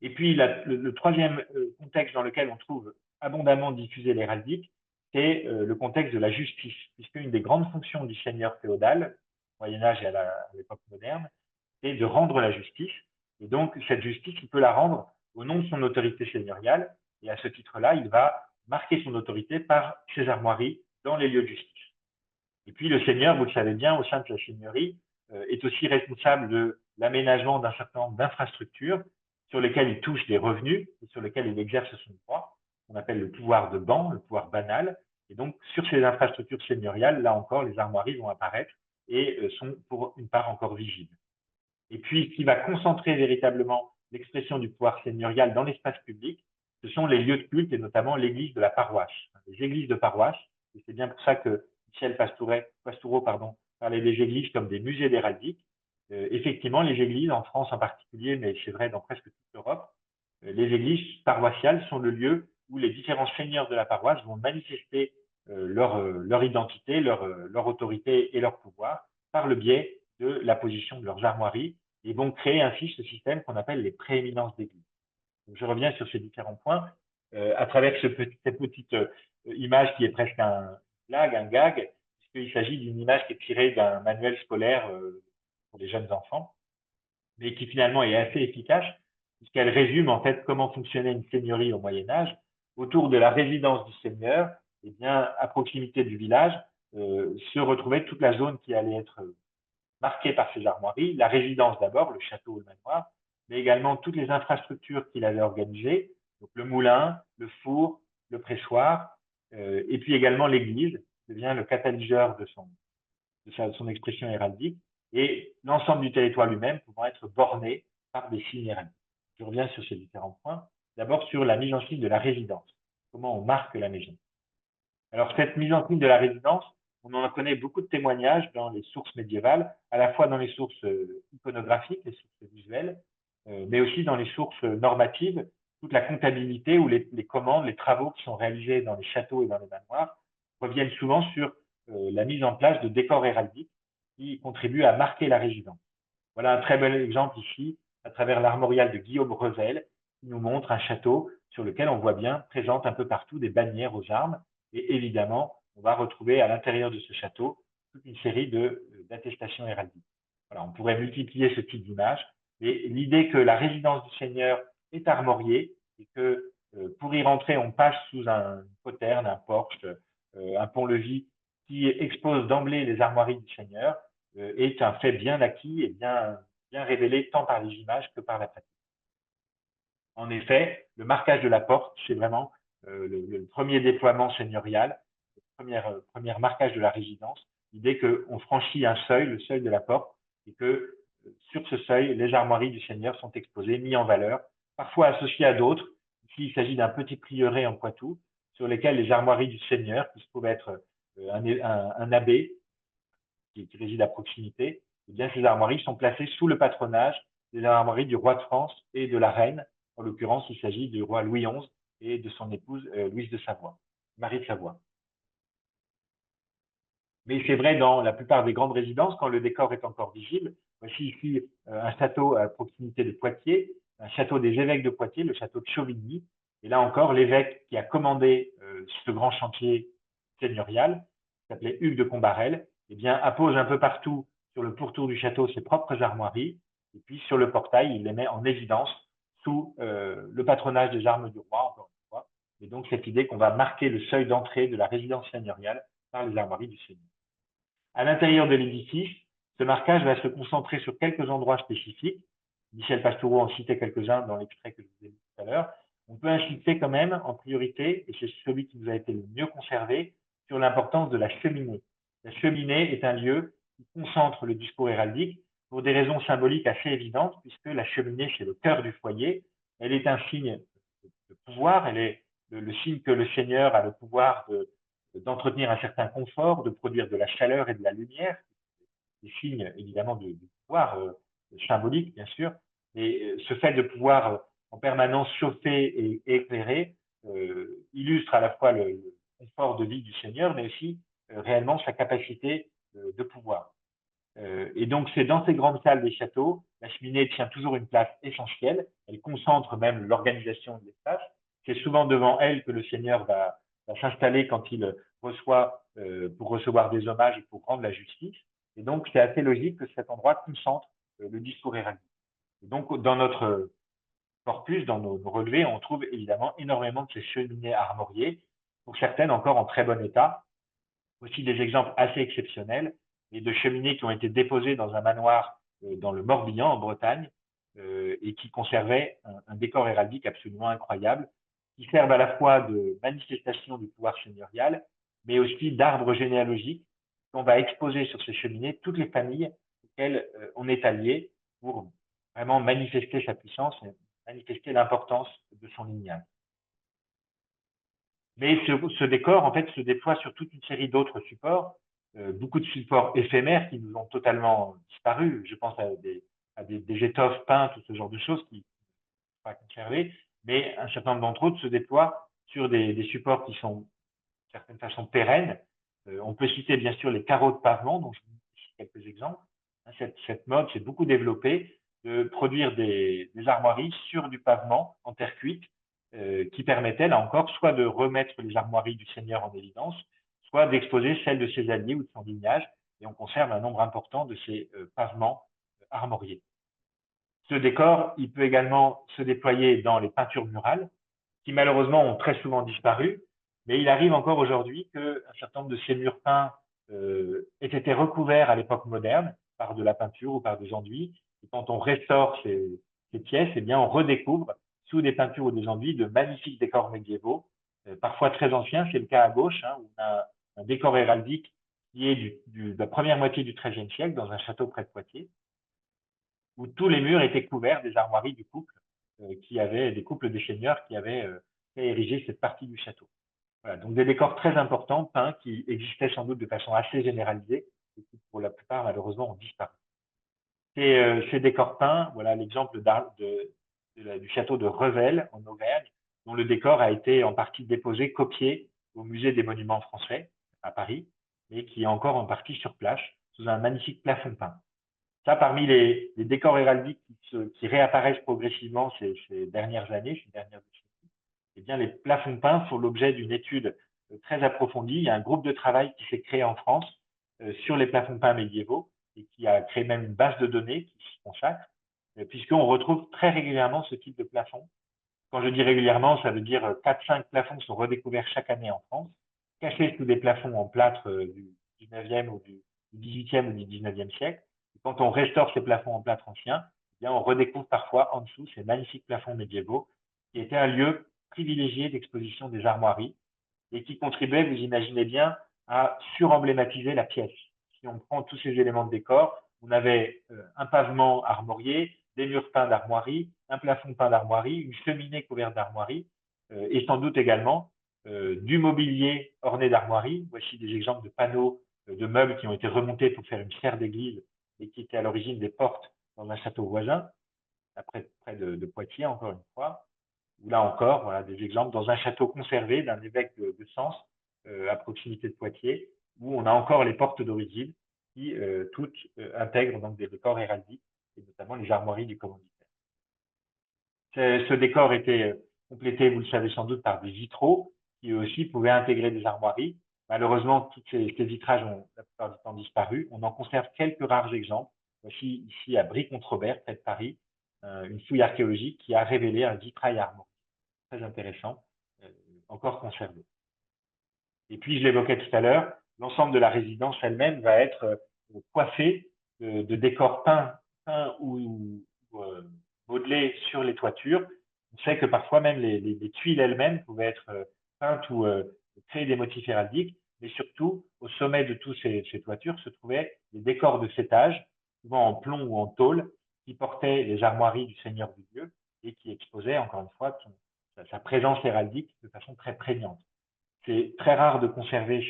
Et puis, le troisième contexte dans lequel on trouve abondamment diffusé l'héraldique, c'est le contexte de la justice, puisque une des grandes fonctions du seigneur féodal, au Moyen-Âge et à l'époque moderne, c'est de rendre la justice. Et donc, cette justice, il peut la rendre au nom de son autorité seigneuriale. Et à ce titre-là, il va marquer son autorité par ses armoiries dans les lieux de justice. Et puis, le seigneur, vous le savez bien, au sein de sa seigneurie, est aussi responsable de l'aménagement d'un certain nombre d'infrastructures sur lesquelles il touche des revenus et sur lesquelles il exerce son droit, qu'on appelle le pouvoir de ban, le pouvoir banal. Et donc, sur ces infrastructures seigneuriales, là encore, les armoiries vont apparaître et sont pour une part encore visibles. Et puis, ce qui va concentrer véritablement l'expression du pouvoir seigneurial dans l'espace public, ce sont les lieux de culte et notamment l'église de la paroisse, les églises de paroisse. Et c'est bien pour ça que Michel Pastoureau parlait des églises comme des musées d'héraldique. Effectivement, les églises, en France en particulier, mais c'est vrai dans presque toute l'Europe, les églises paroissiales sont le lieu où les différents seigneurs de la paroisse vont manifester leur identité, leur autorité et leur pouvoir par le biais de la position de leurs armoiries et vont créer ainsi ce système qu'on appelle les prééminences d'église. Donc, je reviens sur ces différents points à travers cette petite image qui est presque un blague, un gag, puisqu'il s'agit d'une image qui est tirée d'un manuel scolaire pour les jeunes enfants, mais qui finalement est assez efficace, puisqu'elle résume en fait comment fonctionnait une seigneurie au Moyen-Âge. Autour de la résidence du seigneur, et bien, à proximité du village, se retrouvait toute la zone qui allait être marquée par ces armoiries, la résidence d'abord, le château ou le manoir, mais également toutes les infrastructures qu'il avait organisées, donc le moulin, le four, le pressoir, et puis également l'église, qui devient le catalyseur de son expression héraldique, et l'ensemble du territoire lui-même pouvant être borné par des signes héraldiques. Je reviens sur ces différents points. D'abord sur la mise en signe de la résidence, comment on marque la maison. Alors cette mise en signe de la résidence, on en connaît beaucoup de témoignages dans les sources médiévales, à la fois dans les sources iconographiques, les sources visuelles, mais aussi dans les sources normatives, toute la comptabilité ou les commandes, les travaux qui sont réalisés dans les châteaux et dans les manoirs reviennent souvent sur la mise en place de décors héraldiques qui contribuent à marquer la résidence. Voilà un très bel exemple ici, à travers l'armorial de Guillaume Revel, qui nous montre un château sur lequel on voit bien présente un peu partout des bannières aux armes. Et évidemment, on va retrouver à l'intérieur de ce château toute une série d'attestations héraldiques. Voilà, on pourrait multiplier ce type d'images. Et l'idée que la résidence du seigneur est armoriée et que pour y rentrer, on passe sous un poterne, un porche, un pont-levis qui expose d'emblée les armoiries du seigneur, est un fait bien acquis et bien révélé tant par les images que par la pratique. En effet, le marquage de la porte, c'est vraiment le premier déploiement seigneurial, le premier marquage de la résidence, l'idée qu'on franchit un seuil, le seuil de la porte, et que sur ce seuil, les armoiries du seigneur sont exposées, mises en valeur, parfois associées à d'autres. Ici, il s'agit d'un petit prieuré en Poitou, sur lesquels les armoiries du seigneur, qui se trouve être un abbé qui réside à proximité, eh bien, ces armoiries sont placées sous le patronage des armoiries du roi de France et de la reine. En l'occurrence, il s'agit du roi Louis XI et de son épouse Louise de Savoie, Marie de Savoie. Mais c'est vrai dans la plupart des grandes résidences, quand le décor est encore visible. Voici ici un château à proximité de Poitiers, un château des évêques de Poitiers, le château de Chauvigny. Et là encore, l'évêque qui a commandé ce grand chantier seigneurial, qui s'appelait Hugues de Combarel, eh bien, appose un peu partout sur le pourtour du château ses propres armoiries. Et puis sur le portail, il les met en évidence sous le patronage des armes du roi, encore une fois. Et donc cette idée qu'on va marquer le seuil d'entrée de la résidence seigneuriale par les armoiries du seigneur. À l'intérieur de l'édifice, ce marquage va se concentrer sur quelques endroits spécifiques. Michel Pastoureau en citait quelques-uns dans l'extrait que je vous ai lu tout à l'heure. On peut insister quand même en priorité, et c'est celui qui nous a été le mieux conservé, sur l'importance de la cheminée. La cheminée est un lieu qui concentre le discours héraldique pour des raisons symboliques assez évidentes, puisque la cheminée, c'est le cœur du foyer. Elle est un signe de pouvoir, elle est le signe que le Seigneur a le pouvoir d'entretenir un certain confort, de produire de la chaleur et de la lumière, des signes évidemment du pouvoir symbolique, bien sûr. Et ce fait de pouvoir en permanence chauffer et éclairer illustre à la fois le confort de vie du Seigneur, mais aussi réellement sa capacité de pouvoir. Et donc, c'est dans ces grandes salles des châteaux, la cheminée tient toujours une place essentielle. Elle concentre même l'organisation de l'espace. C'est souvent devant elle que le Seigneur va s'installer quand il reçoit, pour recevoir des hommages et pour rendre la justice. Et donc, c'est assez logique que cet endroit concentre le discours héraldique. Et donc, dans notre corpus, dans nos relevés, on trouve évidemment énormément de ces cheminées armoriées, pour certaines encore en très bon état. Aussi des exemples assez exceptionnels, et de cheminées qui ont été déposées dans un manoir dans le Morbihan, en Bretagne, et qui conservaient un décor héraldique absolument incroyable, qui servent à la fois de manifestation du pouvoir seigneurial, mais aussi d'arbre généalogique qu'on va exposer sur ces cheminées toutes les familles auxquelles on est allié pour vraiment manifester sa puissance et manifester l'importance de son lignage. Mais ce décor, en fait, se déploie sur toute une série d'autres supports, beaucoup de supports éphémères qui nous ont totalement disparu. Je pense à des étoffes peintes ou ce genre de choses qui ne sont pas conservées, mais un certain nombre d'entre eux se déploient sur des supports qui sont, d'une certaine façon, pérennes. On peut citer, bien sûr, les carreaux de pavement, dont je vous cite quelques exemples. Cette mode s'est beaucoup développée de produire des armoiries sur du pavement en terre cuite, qui permettait, là encore, soit de remettre les armoiries du Seigneur en évidence, soit d'exposer celles de ses alliés ou de son lignage, et on conserve un nombre important de ces pavements armoriés. Ce décor, il peut également se déployer dans les peintures murales, qui malheureusement ont très souvent disparu, mais il arrive encore aujourd'hui qu'un certain nombre de ces murs peints aient été recouverts à l'époque moderne par de la peinture ou par des enduits. Et quand on restaure ces pièces, eh bien, on redécouvre sous des peintures ou des enduits de magnifiques décors médiévaux, parfois très anciens. C'est le cas à gauche, hein, où on a un décor héraldique qui est de la première moitié du XIIIe siècle dans un château près de Poitiers, où tous les murs étaient couverts des armoiries du couple, des couples des seigneurs qui avaient fait ériger cette partie du château. Voilà, donc des décors très importants, peints, qui existaient sans doute de façon assez généralisée, et qui pour la plupart malheureusement ont disparu. Ces décors peints, voilà l'exemple du château de Revel en Auvergne, dont le décor a été en partie déposé, copié au musée des monuments français à Paris, mais qui est encore en partie sur place, sous un magnifique plafond peint. Ça, parmi les décors héraldiques qui réapparaissent progressivement ces dernières années, ces dernières décennies, eh bien, les plafonds peints font l'objet d'une étude très approfondie. Il y a un groupe de travail qui s'est créé en France sur les plafonds peints médiévaux et qui a créé même une base de données qui s'y consacre, puisqu'on retrouve très régulièrement ce type de plafond. Quand je dis régulièrement, ça veut dire 4-5 plafonds sont redécouverts chaque année en France, cachés sous des plafonds en plâtre du 19e ou du 18e ou du 19e siècle. Et quand on restaure ces plafonds en plâtre ancien, eh bien, on redécouvre parfois en dessous ces magnifiques plafonds médiévaux qui étaient un lieu privilégié d'exposition des armoiries et qui contribuaient, vous imaginez bien, à suremblématiser la pièce. Si on prend tous ces éléments de décor, on avait un pavement armorié, des murs peints d'armoirie, un plafond peint d'armoirie, une cheminée couverte d'armoirie, et sans doute également du mobilier orné d'armoirie. Voici des exemples de panneaux de meubles qui ont été remontés pour faire une serre d'église et qui étaient à l'origine des portes dans un château voisin, près de Poitiers, encore une fois. Ou là encore, voilà des exemples dans un château conservé d'un évêque de Sens, à proximité de Poitiers, où on a encore les portes d'origine qui toutes intègrent donc des décors héraldiques, et notamment les armoiries du commanditaire. Ce décor était complété, vous le savez sans doute, par des vitraux qui eux aussi pouvaient intégrer des armoiries. Malheureusement, tous ces vitrages ont la plupart du temps disparu. On en conserve quelques rares exemples Voici ici à Brie-Contre-Robert, près de Paris, une fouille archéologique qui a révélé un vitrail armorié. Très intéressant, encore conservé. Et puis, je l'évoquais tout à l'heure, l'ensemble de la résidence elle-même va être coiffé de décors peints ou modelés sur les toitures. On sait que parfois même les tuiles elles-mêmes pouvaient être peintes ou créer des motifs héraldiques, mais surtout, au sommet de tous ces toitures se trouvaient des décors de fêtage, souvent en plomb ou en tôle, qui portaient les armoiries du seigneur du lieu et qui exposaient, encore une fois, sa présence héraldique de façon très prégnante. C'est très rare de conserver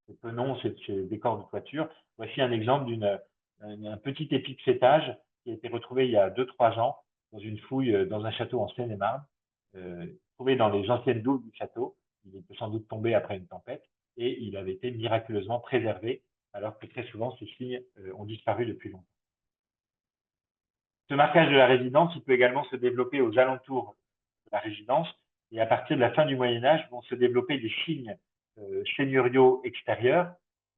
ces penons, ces décors de toiture. Voici un exemple d'un petit épi de fêtage qui a été retrouvé il y a 2-3 ans dans une fouille dans un château en Seine-et-Marne, trouvé dans les anciennes douves du château. Il était sans doute tombé après une tempête et il avait été miraculeusement préservé, alors que très souvent ces signes ont disparu depuis longtemps. Ce marquage de la résidence, il peut également se développer aux alentours de la résidence, et à partir de la fin du Moyen-Âge vont se développer des signes seigneuriaux extérieurs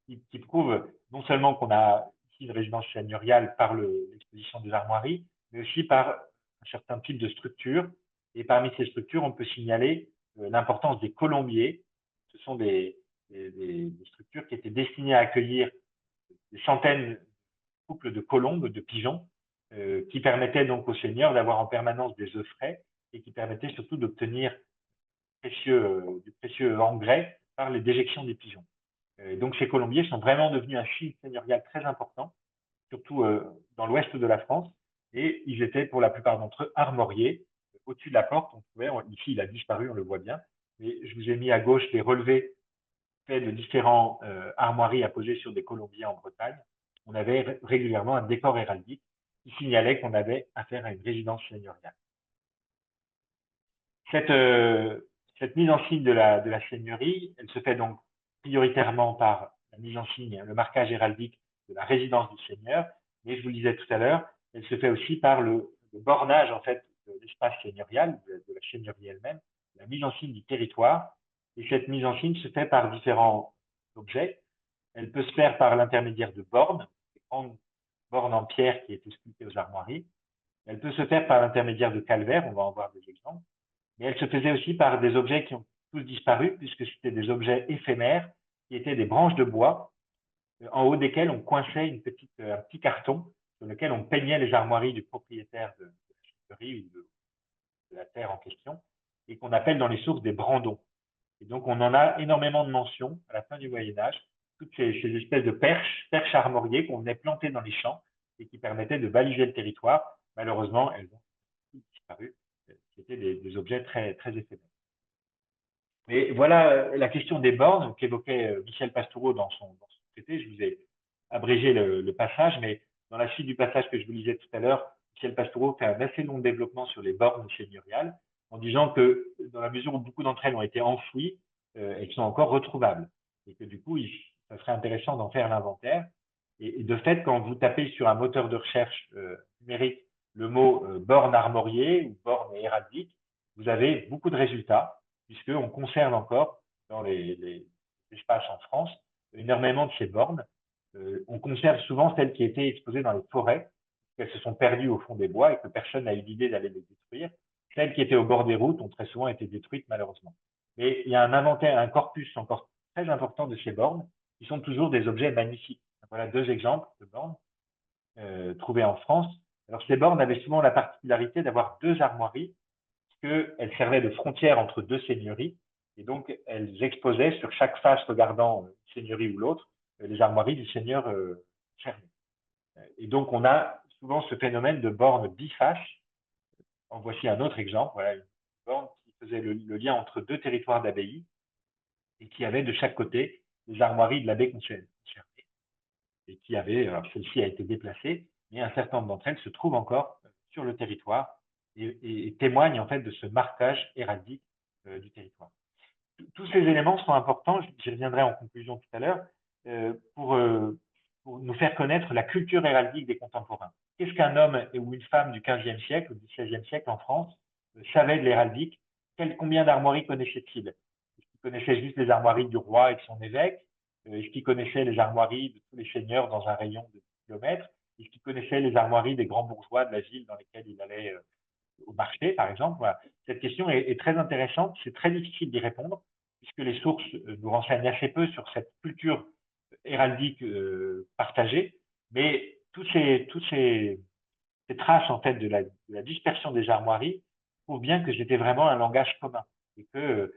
qui prouvent non seulement qu'on a ici une résidence seigneuriale par l'exposition des armoiries, mais aussi par un certain type de structure. Et parmi ces structures, on peut signaler l'importance des colombiers. Ce sont des structures qui étaient destinées à accueillir des centaines de couples de colombes, de pigeons, qui permettaient donc aux seigneurs d'avoir en permanence des œufs frais et qui permettaient surtout d'obtenir du précieux engrais par les déjections des pigeons. Donc ces colombiers sont vraiment devenus un signe seigneurial très important, surtout dans l'ouest de la France, et ils étaient pour la plupart d'entre eux armoriés. Au-dessus de la porte, on pouvait, ici il a disparu, on le voit bien, mais je vous ai mis à gauche les relevés faits de différents armoiries apposées sur des colombiers en Bretagne. On avait régulièrement un décor héraldique qui signalait qu'on avait affaire à une résidence seigneuriale. Cette mise en signe de la seigneurie, elle se fait donc prioritairement par la mise en signe, le marquage héraldique de la résidence du seigneur, mais je vous le disais tout à l'heure, elle se fait aussi par le bornage en fait de l'espace seigneurial, de la seigneurie elle-même, la mise en signe du territoire, et cette mise en signe se fait par différents objets. Elle peut se faire par l'intermédiaire de bornes, des grandes bornes en pierre qui étaient sculptées aux armoiries. Elle peut se faire par l'intermédiaire de calvaires, on va en voir des exemples. Mais elle se faisait aussi par des objets qui ont tous disparu, puisque c'était des objets éphémères, qui étaient des branches de bois, en haut desquelles on coinçait un petit carton sur lequel on peignait les armoiries du propriétaire de la sculpterie ou de la terre en question, et qu'on appelle dans les sources des brandons. Et donc, on en a énormément de mentions à la fin du Moyen-Âge, toutes ces espèces de perches armoriées qu'on venait planter dans les champs et qui permettaient de baliser le territoire. Malheureusement, elles ont toutes disparu. C'était des objets très, très éphémères. Mais voilà la question des bornes qu'évoquait Michel Pastoureau dans son traité. Je vous ai abrégé le passage, mais dans la suite du passage que je vous lisais tout à l'heure, Michel Pastoureau fait un assez long développement sur les bornes seigneuriales, en disant que dans la mesure où beaucoup d'entre elles ont été enfouies, elles sont encore retrouvables. Et que du coup, ça serait intéressant d'en faire l'inventaire. Et de fait, quand vous tapez sur un moteur de recherche numérique le mot borne armoriée ou borne héraldique, vous avez beaucoup de résultats, puisqu'on conserve encore dans les espaces en France énormément de ces bornes. On conserve souvent celles qui étaient exposées dans les forêts, qu'elles se sont perdues au fond des bois et que personne n'a eu l'idée d'aller les détruire. Celles qui étaient au bord des routes ont très souvent été détruites, malheureusement. Mais il y a un inventaire, un corpus encore très important de ces bornes, qui sont toujours des objets magnifiques. Voilà 2 exemples de bornes trouvées en France. Alors, ces bornes avaient souvent la particularité d'avoir 2 armoiries, puisqu'elles servaient de frontière entre 2 seigneuries, et donc elles exposaient sur chaque face regardant une seigneurie ou l'autre les armoiries du seigneur concerné. Et donc, on a souvent ce phénomène de borne biface. En voici un autre exemple, voilà une borne qui faisait le lien entre 2 territoires d'abbaye et qui avait de chaque côté les armoiries de l'abbé concerné, et qui avait, alors celle-ci a été déplacée, mais un certain nombre d'entre elles se trouvent encore sur le territoire et témoignent en fait de ce marquage héraldique du territoire. Tous ces éléments sont importants, j'y reviendrai en conclusion tout à l'heure, pour nous faire connaître la culture héraldique des contemporains. Qu'est-ce qu'un homme ou une femme du XVe siècle ou du XVIe siècle en France savait de l'héraldique? Combien d'armoiries connaissait-il? Est-ce qu'il connaissait juste les armoiries du roi et de son évêque? Est-ce qu'il connaissait les armoiries de tous les seigneurs dans un rayon de kilomètres? Est-ce qu'il connaissait les armoiries des grands bourgeois de la ville dans lesquels il allait au marché, par exemple? Voilà. Cette question est très intéressante. C'est très difficile d'y répondre, puisque les sources nous renseignent assez peu sur cette culture héraldique partagée. Mais ces traces en fait de la dispersion des armoiries prouvent bien que c'était vraiment un langage commun et que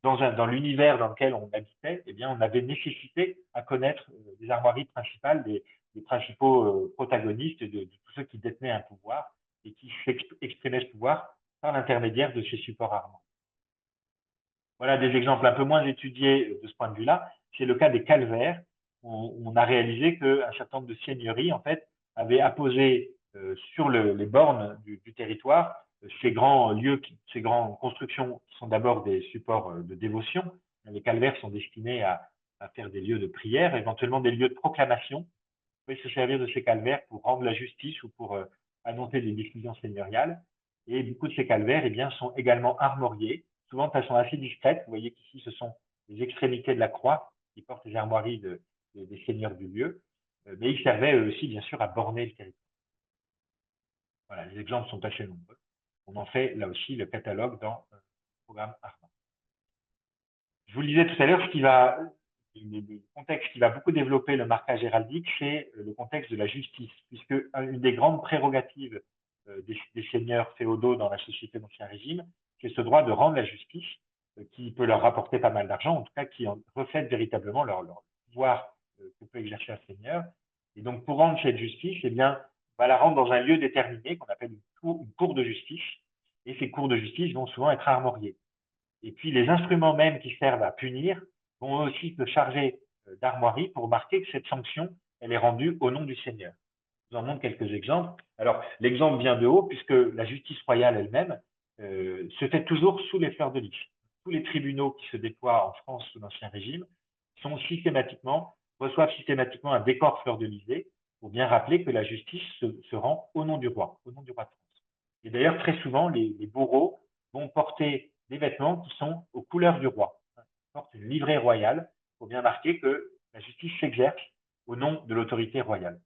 dans l'univers dans lequel on habitait, eh bien, on avait nécessité à connaître les armoiries principales des principaux protagonistes de tous ceux qui détenaient un pouvoir et qui exprimaient ce pouvoir par l'intermédiaire de ces supports armants. Voilà des exemples un peu moins étudiés de ce point de vue-là. C'est le cas des calvaires. On a réalisé qu'un certain nombre de seigneuries, en fait, avaient apposé sur les bornes du territoire ces grands lieux, ces grandes constructions qui sont d'abord des supports de dévotion. Les calvaires sont destinés à faire des lieux de prière, éventuellement des lieux de proclamation. On peut se servir de ces calvaires pour rendre la justice ou pour annoncer des décisions seigneuriales. Et beaucoup de ces calvaires eh bien, sont également armoriés, souvent de façon assez discrète. Vous voyez qu'ici, ce sont les extrémités de la croix qui portent les armoiries des seigneurs du lieu. Mais ils servaient aussi, bien sûr, à borner le territoire. Voilà, les exemples sont assez nombreux. On en fait là aussi le catalogue dans le programme Armand. Je vous le disais tout à l'heure, le contexte qui va beaucoup développer le marquage héraldique, c'est le contexte de la justice, puisque une des grandes prérogatives des seigneurs féodaux dans la société d'Ancien Régime, c'est ce droit de rendre la justice, qui peut leur rapporter pas mal d'argent, en tout cas qui reflète véritablement leur pouvoir que peut exercer un seigneur. Et donc, pour rendre cette justice, eh bien, on va la rendre dans un lieu déterminé qu'on appelle une cour de justice, et ces cours de justice vont souvent être armoriées. Et puis, les instruments même qui servent à punir vont aussi se charger d'armoiries pour marquer que cette sanction, elle est rendue au nom du Seigneur. Je vous en montre quelques exemples. Alors, l'exemple vient de haut, puisque la justice royale elle-même se fait toujours sous les fleurs de lys. Tous les tribunaux qui se déploient en France sous l'Ancien Régime reçoivent systématiquement un décor fleur-de-lysée pour bien rappeler que la justice se rend au nom du roi de France. Et d'ailleurs, très souvent, les bourreaux vont porter des vêtements qui sont aux couleurs du roi. Ils portent une livrée royale pour bien marquer que la justice s'exerce au nom de l'autorité royale.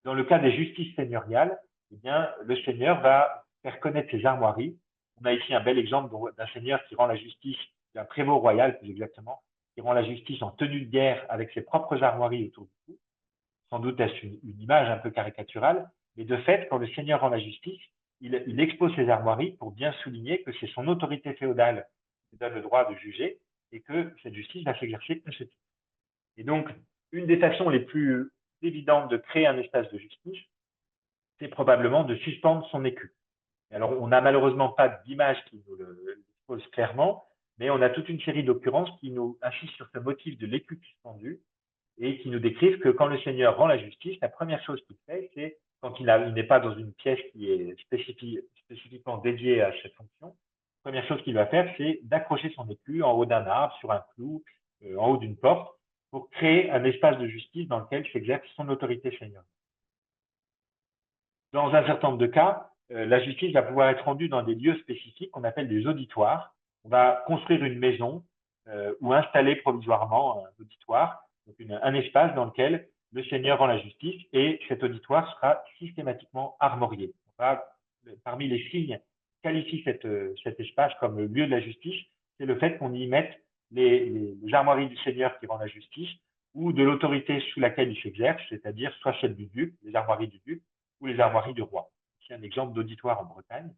Dans le cas des justices seigneuriales, eh bien, le seigneur va faire connaître ses armoiries. On a ici un bel exemple d'un seigneur qui rend la justice, d'un prévôt royal plus exactement, qui rend la justice en tenue de guerre avec ses propres armoiries autour du cou. Sans doute est-ce une image un peu caricaturale, mais de fait, quand le seigneur rend la justice, il expose ses armoiries pour bien souligner que c'est son autorité féodale qui donne le droit de juger et que cette justice va s'exercer à ce titre. Et donc, une des façons les plus évidentes de créer un espace de justice, c'est probablement de suspendre son écu. Alors, on n'a malheureusement pas d'image qui nous l'expose clairement, mais on a toute une série d'occurrences qui nous insistent sur ce motif de l'écu suspendu et qui nous décrivent que quand le Seigneur rend la justice, la première chose qu'il fait, c'est, quand il n'est pas dans une pièce qui est spécifiquement dédiée à cette fonction, la première chose qu'il va faire, c'est d'accrocher son écu en haut d'un arbre, sur un clou, en haut d'une porte, pour créer un espace de justice dans lequel s'exerce son autorité seigneuriale. Dans un certain nombre de cas, la justice va pouvoir être rendue dans des lieux spécifiques qu'on appelle des auditoires. On va construire une maison ou installer provisoirement un auditoire, donc un espace dans lequel le Seigneur rend la justice et cet auditoire sera systématiquement armorié. Parmi les signes qui qualifient cet espace comme le lieu de la justice, c'est le fait qu'on y mette les armoiries du Seigneur qui rend la justice ou de l'autorité sous laquelle il s'exerce, c'est-à-dire soit celle du duc, les armoiries du duc, ou les armoiries du roi. C'est un exemple d'auditoire en Bretagne.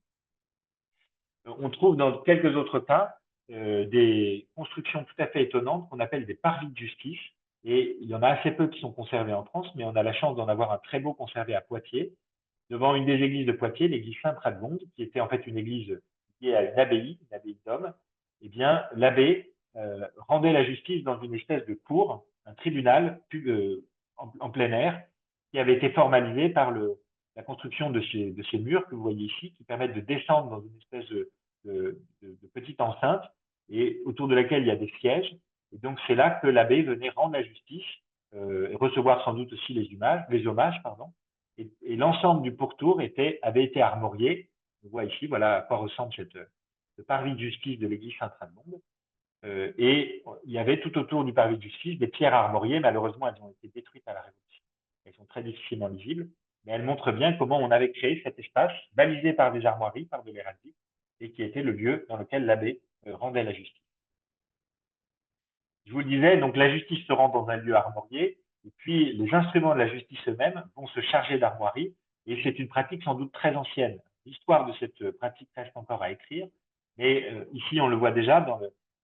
On trouve dans quelques autres cas des constructions tout à fait étonnantes qu'on appelle des parvis de justice. Et il y en a assez peu qui sont conservés en France, mais on a la chance d'en avoir un très beau conservé à Poitiers, devant une des églises de Poitiers, l'église Sainte-Radegonde, qui était en fait une église liée à une abbaye d'hommes. Eh bien, l'abbé rendait la justice dans une espèce de cour, un tribunal en plein air, qui avait été formalisé par la construction de ces murs que vous voyez ici, qui permettent de descendre dans une espèce de petite enceinte, et autour de laquelle il y a des sièges. Et donc, c'est là que l'abbé venait rendre la justice, et recevoir sans doute aussi les hommages. Et l'ensemble du pourtour avait été armorié. On voit ici, voilà à quoi ressemble ce parvis de justice de l'église Sainte-Radegonde. Et il y avait tout autour du parvis de justice des pierres armoriées. Malheureusement, elles ont été détruites à la Révolution. Elles sont très difficilement lisibles. mais elle montre bien comment on avait créé cet espace balisé par des armoiries, par de l'héraldique, et qui était le lieu dans lequel l'abbé rendait la justice. Je vous le disais, donc la justice se rend dans un lieu armorié, et puis les instruments de la justice eux-mêmes vont se charger d'armoiries, et c'est une pratique sans doute très ancienne. L'histoire de cette pratique reste encore à écrire, mais ici on le voit déjà dans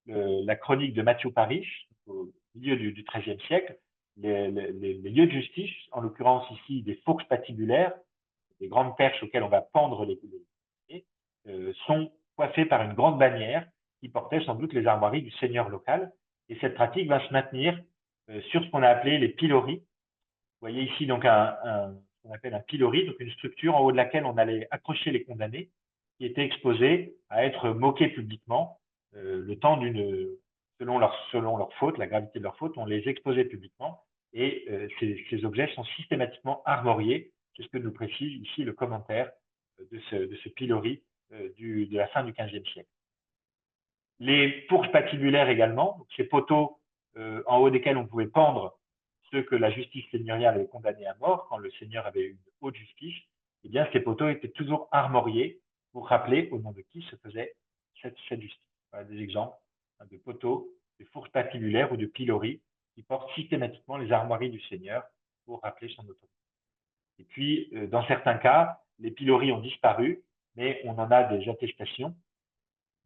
la chronique de Mathieu Paris, au milieu du XIIIe siècle, les lieux de justice, en l'occurrence ici des fourches patibulaires, des grandes perches auxquelles on va pendre les sont coiffés par une grande bannière qui portait sans doute les armoiries du seigneur local. Et cette pratique va se maintenir sur ce qu'on a appelé les pilories. Vous voyez ici donc ce qu'on appelle un pilori, donc une structure en haut de laquelle on allait accrocher les condamnés qui étaient exposés à être moqués publiquement le temps selon leur faute, la gravité de leur faute, on les exposait publiquement et ces objets sont systématiquement armoriés. C'est ce que nous précise ici le commentaire de ce pilori de la fin du XVe siècle. Les fourches patibulaires également, donc ces poteaux en haut desquels on pouvait pendre ceux que la justice seigneuriale avait condamnés à mort quand le seigneur avait une haute justice, eh bien ces poteaux étaient toujours armoriés pour rappeler au nom de qui se faisait cette justice. Voilà des exemples de poteaux, de fourches patibulaires ou de pilories qui portent systématiquement les armoiries du seigneur pour rappeler son autorité. Et puis, dans certains cas, les pilories ont disparu, mais on en a des attestations.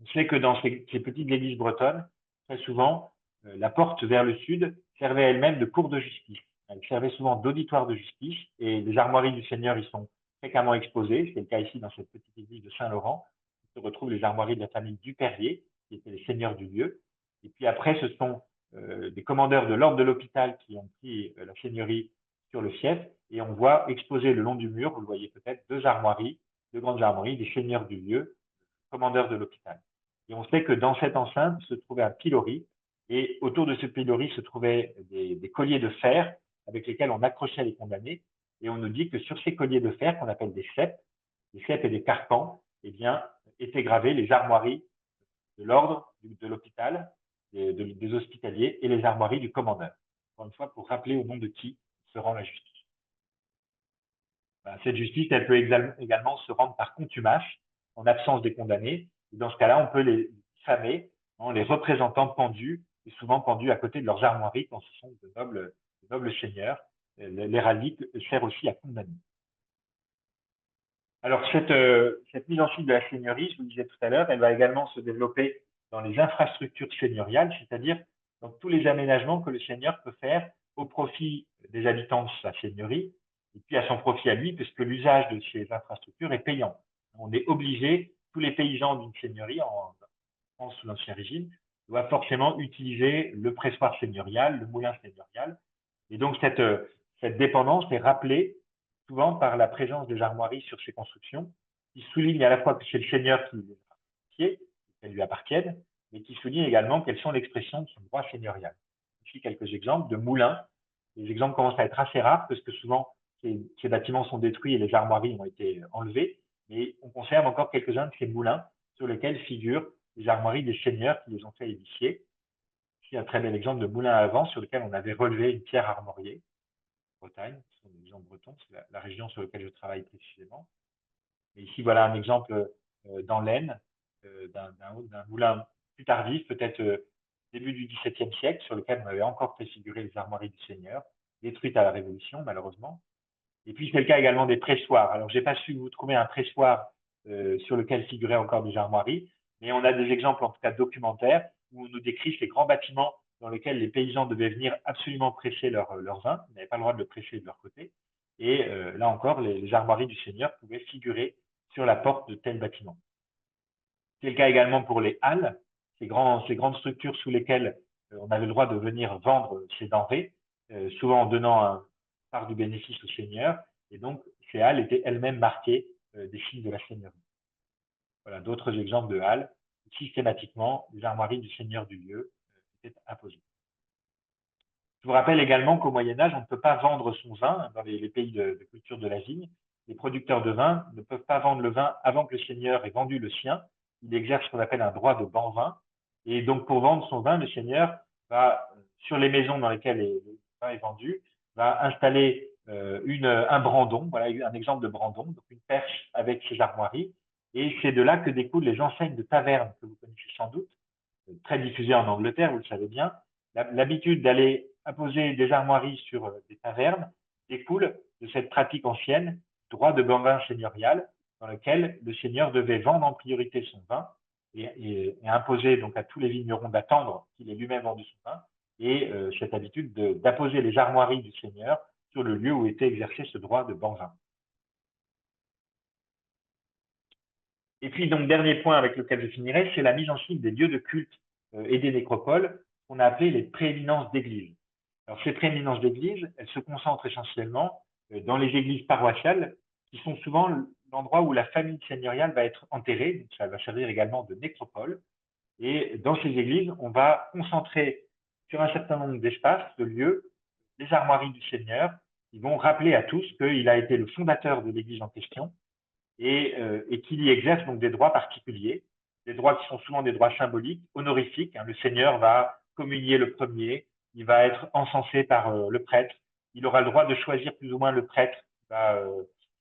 On sait que dans ces petites églises bretonnes, très souvent, la porte vers le sud servait elle-même de cour de justice. Elle servait souvent d'auditoire de justice et les armoiries du Seigneur y sont fréquemment exposées. C'est le cas ici dans cette petite église de Saint-Laurent. On se retrouve les armoiries de la famille Duperrier, qui étaient les seigneurs du lieu. Et puis après, ce sont des commandeurs de l'ordre de l'hôpital qui ont pris la seigneurie sur le fief. Et on voit exposer le long du mur, vous le voyez peut-être, deux grandes armoiries des seigneurs du lieu, commandeurs de l'hôpital. Et on sait que dans cette enceinte se trouvait un pilori, et autour de ce pilori se trouvaient des colliers de fer avec lesquels on accrochait les condamnés. Et on nous dit que sur ces colliers de fer, qu'on appelle des cèpes et des carcans, eh bien, étaient gravées les armoiries de l'ordre, de l'hôpital, des hospitaliers et les armoiries du commandeur. Encore une fois, pour rappeler au nom de qui se rend la justice. Cette justice, elle peut également se rendre par contumace, en absence des condamnés. Et dans ce cas-là, on peut les diffamer en les représentant pendus, et souvent pendus à côté de leurs armoiries quand ce sont de nobles seigneurs. L'héraldique sert aussi à condamner. Alors, cette mise en suite de la seigneurie, je vous le disais tout à l'heure, elle va également se développer dans les infrastructures seigneuriales, c'est-à-dire dans tous les aménagements que le seigneur peut faire au profit des habitants de sa seigneurie, et puis à son profit à lui, puisque l'usage de ces infrastructures est payant. On est obligé, tous les paysans d'une seigneurie, en France sous l'Ancien Régime, doivent forcément utiliser le pressoir seigneurial, le moulin seigneurial. Et donc, cette dépendance est rappelée souvent par la présence des armoiries sur ces constructions, qui soulignent à la fois que c'est le seigneur qui les a confiées, qu'elles lui appartiennent, mais qui soulignent également qu'elles sont l'expression de son droit seigneurial. Ici, quelques exemples de moulins. Les exemples commencent à être assez rares, parce que souvent, ces bâtiments sont détruits et les armoiries ont été enlevées, mais on conserve encore quelques-uns de ces moulins sur lesquels figurent les armoiries des seigneurs qui les ont fait édifier. Ici, un très bel exemple de moulin à vent sur lequel on avait relevé une pierre armoriée. Bretagne, ce sont des exemples bretons, c'est la région sur laquelle je travaille précisément. Et ici, voilà un exemple dans l'Aisne, d'un moulin plus tardif, peut-être début du XVIIe siècle, sur lequel on avait encore fait figurer les armoiries du Seigneur, détruites à la Révolution, malheureusement. Et puis, c'est le cas également des pressoirs. Alors, je n'ai pas su vous trouver un pressoir sur lequel figuraient encore des armoiries, mais on a des exemples, en tout cas documentaires, où on nous décrit ces grands bâtiments dans lesquels les paysans devaient venir absolument presser leur vin. Ils n'avaient pas le droit de le presser de leur côté. Et là encore, les armoiries du Seigneur pouvaient figurer sur la porte de tel bâtiment. C'est le cas également pour les halles, ces grandes structures sous lesquelles on avait le droit de venir vendre ses denrées, souvent en donnant part du bénéfice au Seigneur. Et donc, ces halles étaient elles-mêmes marquées des signes de la Seigneurie. Voilà d'autres exemples de halles où systématiquement les armoiries du Seigneur du lieu étaient imposées. Je vous rappelle également qu'au Moyen-Âge, on ne peut pas vendre son vin dans les pays de culture de la vigne. Les producteurs de vin ne peuvent pas vendre le vin avant que le seigneur ait vendu le sien. Il exerce ce qu'on appelle un droit de ban-vin. Et donc, pour vendre son vin, le seigneur va, sur les maisons dans lesquelles le vin est vendu, va installer un brandon, voilà un exemple de brandon, donc une perche avec ses armoiries. Et c'est de là que découlent les enseignes de taverne que vous connaissez sans doute, très diffusées en Angleterre, vous le savez bien. L'habitude d'aller apposer des armoiries sur des tavernes découle de cette pratique ancienne, droit de Banvin seigneurial, dans lequel le seigneur devait vendre en priorité son vin et imposer donc à tous les vignerons d'attendre qu'il ait lui-même vendu son vin, et cette habitude d'apposer les armoiries du seigneur sur le lieu où était exercé ce droit de Banvin. Et puis, donc, dernier point avec lequel je finirai, c'est la mise en signe des lieux de culte et des nécropoles, qu'on a appelé les prééminences d'église. Alors, ces prééminences d'église, elles se concentrent essentiellement dans les églises paroissiales, qui sont souvent l'endroit où la famille seigneuriale va être enterrée, donc ça va servir également de nécropole. Et dans ces églises, on va concentrer sur un certain nombre d'espaces, de lieux, les armoiries du Seigneur, qui vont rappeler à tous qu'il a été le fondateur de l'église en question et qu'il y exerce donc des droits particuliers, des droits qui sont souvent des droits symboliques, honorifiques. Le Seigneur va communier le premier, il va être encensé par le prêtre, il aura le droit de choisir plus ou moins le prêtre qui va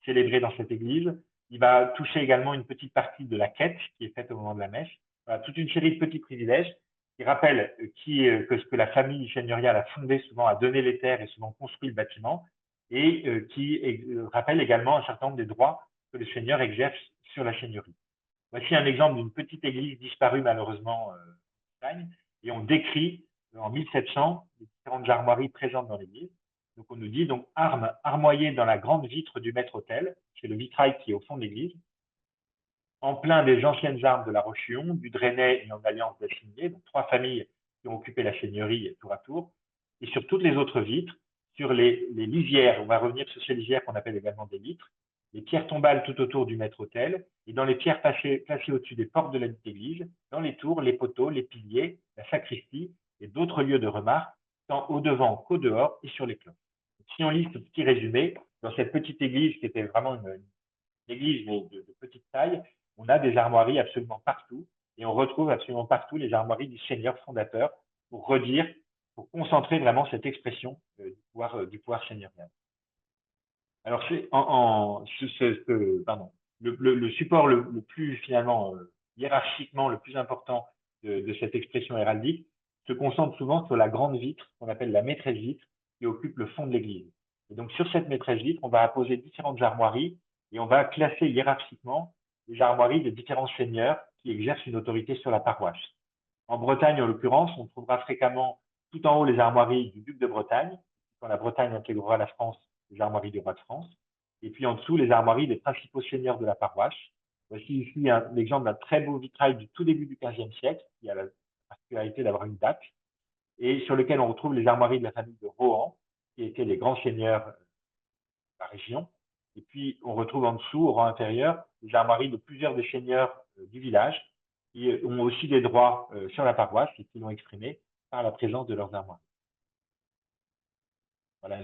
célébrer dans cette église, il va toucher également une petite partie de la quête qui est faite au moment de la messe. Voilà, toute une série de petits privilèges qui rappellent que ce que la famille seigneuriale a fondé souvent, a donné les terres et souvent construit le bâtiment, et qui rappellent également un certain nombre des droits que le seigneur exerce sur la seigneurie. Voici un exemple d'une petite église disparue malheureusement en Espagne, et on décrit en 1700 les différentes armoiries présentes dans l'église. Donc on nous dit donc armes armoyées dans la grande vitre du maître-autel, c'est le vitrail qui est au fond de l'église, en plein des anciennes armes de la Roche-Huon, du Draenay et en alliance d'Assigné, donc 3 familles qui ont occupé la seigneurie tour à tour, et sur toutes les autres vitres, sur les lisières, on va revenir sur ces lisières qu'on appelle également des litres, les pierres tombales tout autour du maître-autel, et dans les pierres placées au-dessus des portes de l'église, dans les tours, les poteaux, les piliers, la sacristie et d'autres lieux de remarque, tant au devant qu'au dehors et sur les cloches. Si on lit ce petit résumé, dans cette petite église qui était vraiment une église mais de petite taille, on a des armoiries absolument partout, et on retrouve absolument partout les armoiries du Seigneur fondateur pour redire, pour concentrer vraiment cette expression du pouvoir seigneurial. Alors, le support le plus finalement hiérarchiquement le plus important de cette expression héraldique se concentre souvent sur la grande vitre qu'on appelle la maîtresse vitre qui occupe le fond de l'église. Et donc sur cette maîtresse vitre, on va apposer différentes armoiries et on va classer hiérarchiquement les armoiries des différents seigneurs qui exercent une autorité sur la paroisse. En Bretagne, en l'occurrence, on trouvera fréquemment tout en haut les armoiries du duc de Bretagne, quand la Bretagne intégrera la France, les armoiries du roi de France, et puis en dessous les armoiries des principaux seigneurs de la paroisse. Voici ici l'exemple d'un très beau vitrail du tout début du XVe siècle, qui a la particularité d'avoir une date, et sur lequel on retrouve les armoiries de la famille de Rohan, qui étaient les grands seigneurs de la région. Et puis on retrouve en dessous, au rang inférieur, les armoiries de plusieurs des seigneurs du village, qui ont aussi des droits sur la paroisse et qui l'ont exprimé par la présence de leurs armoiries. Voilà,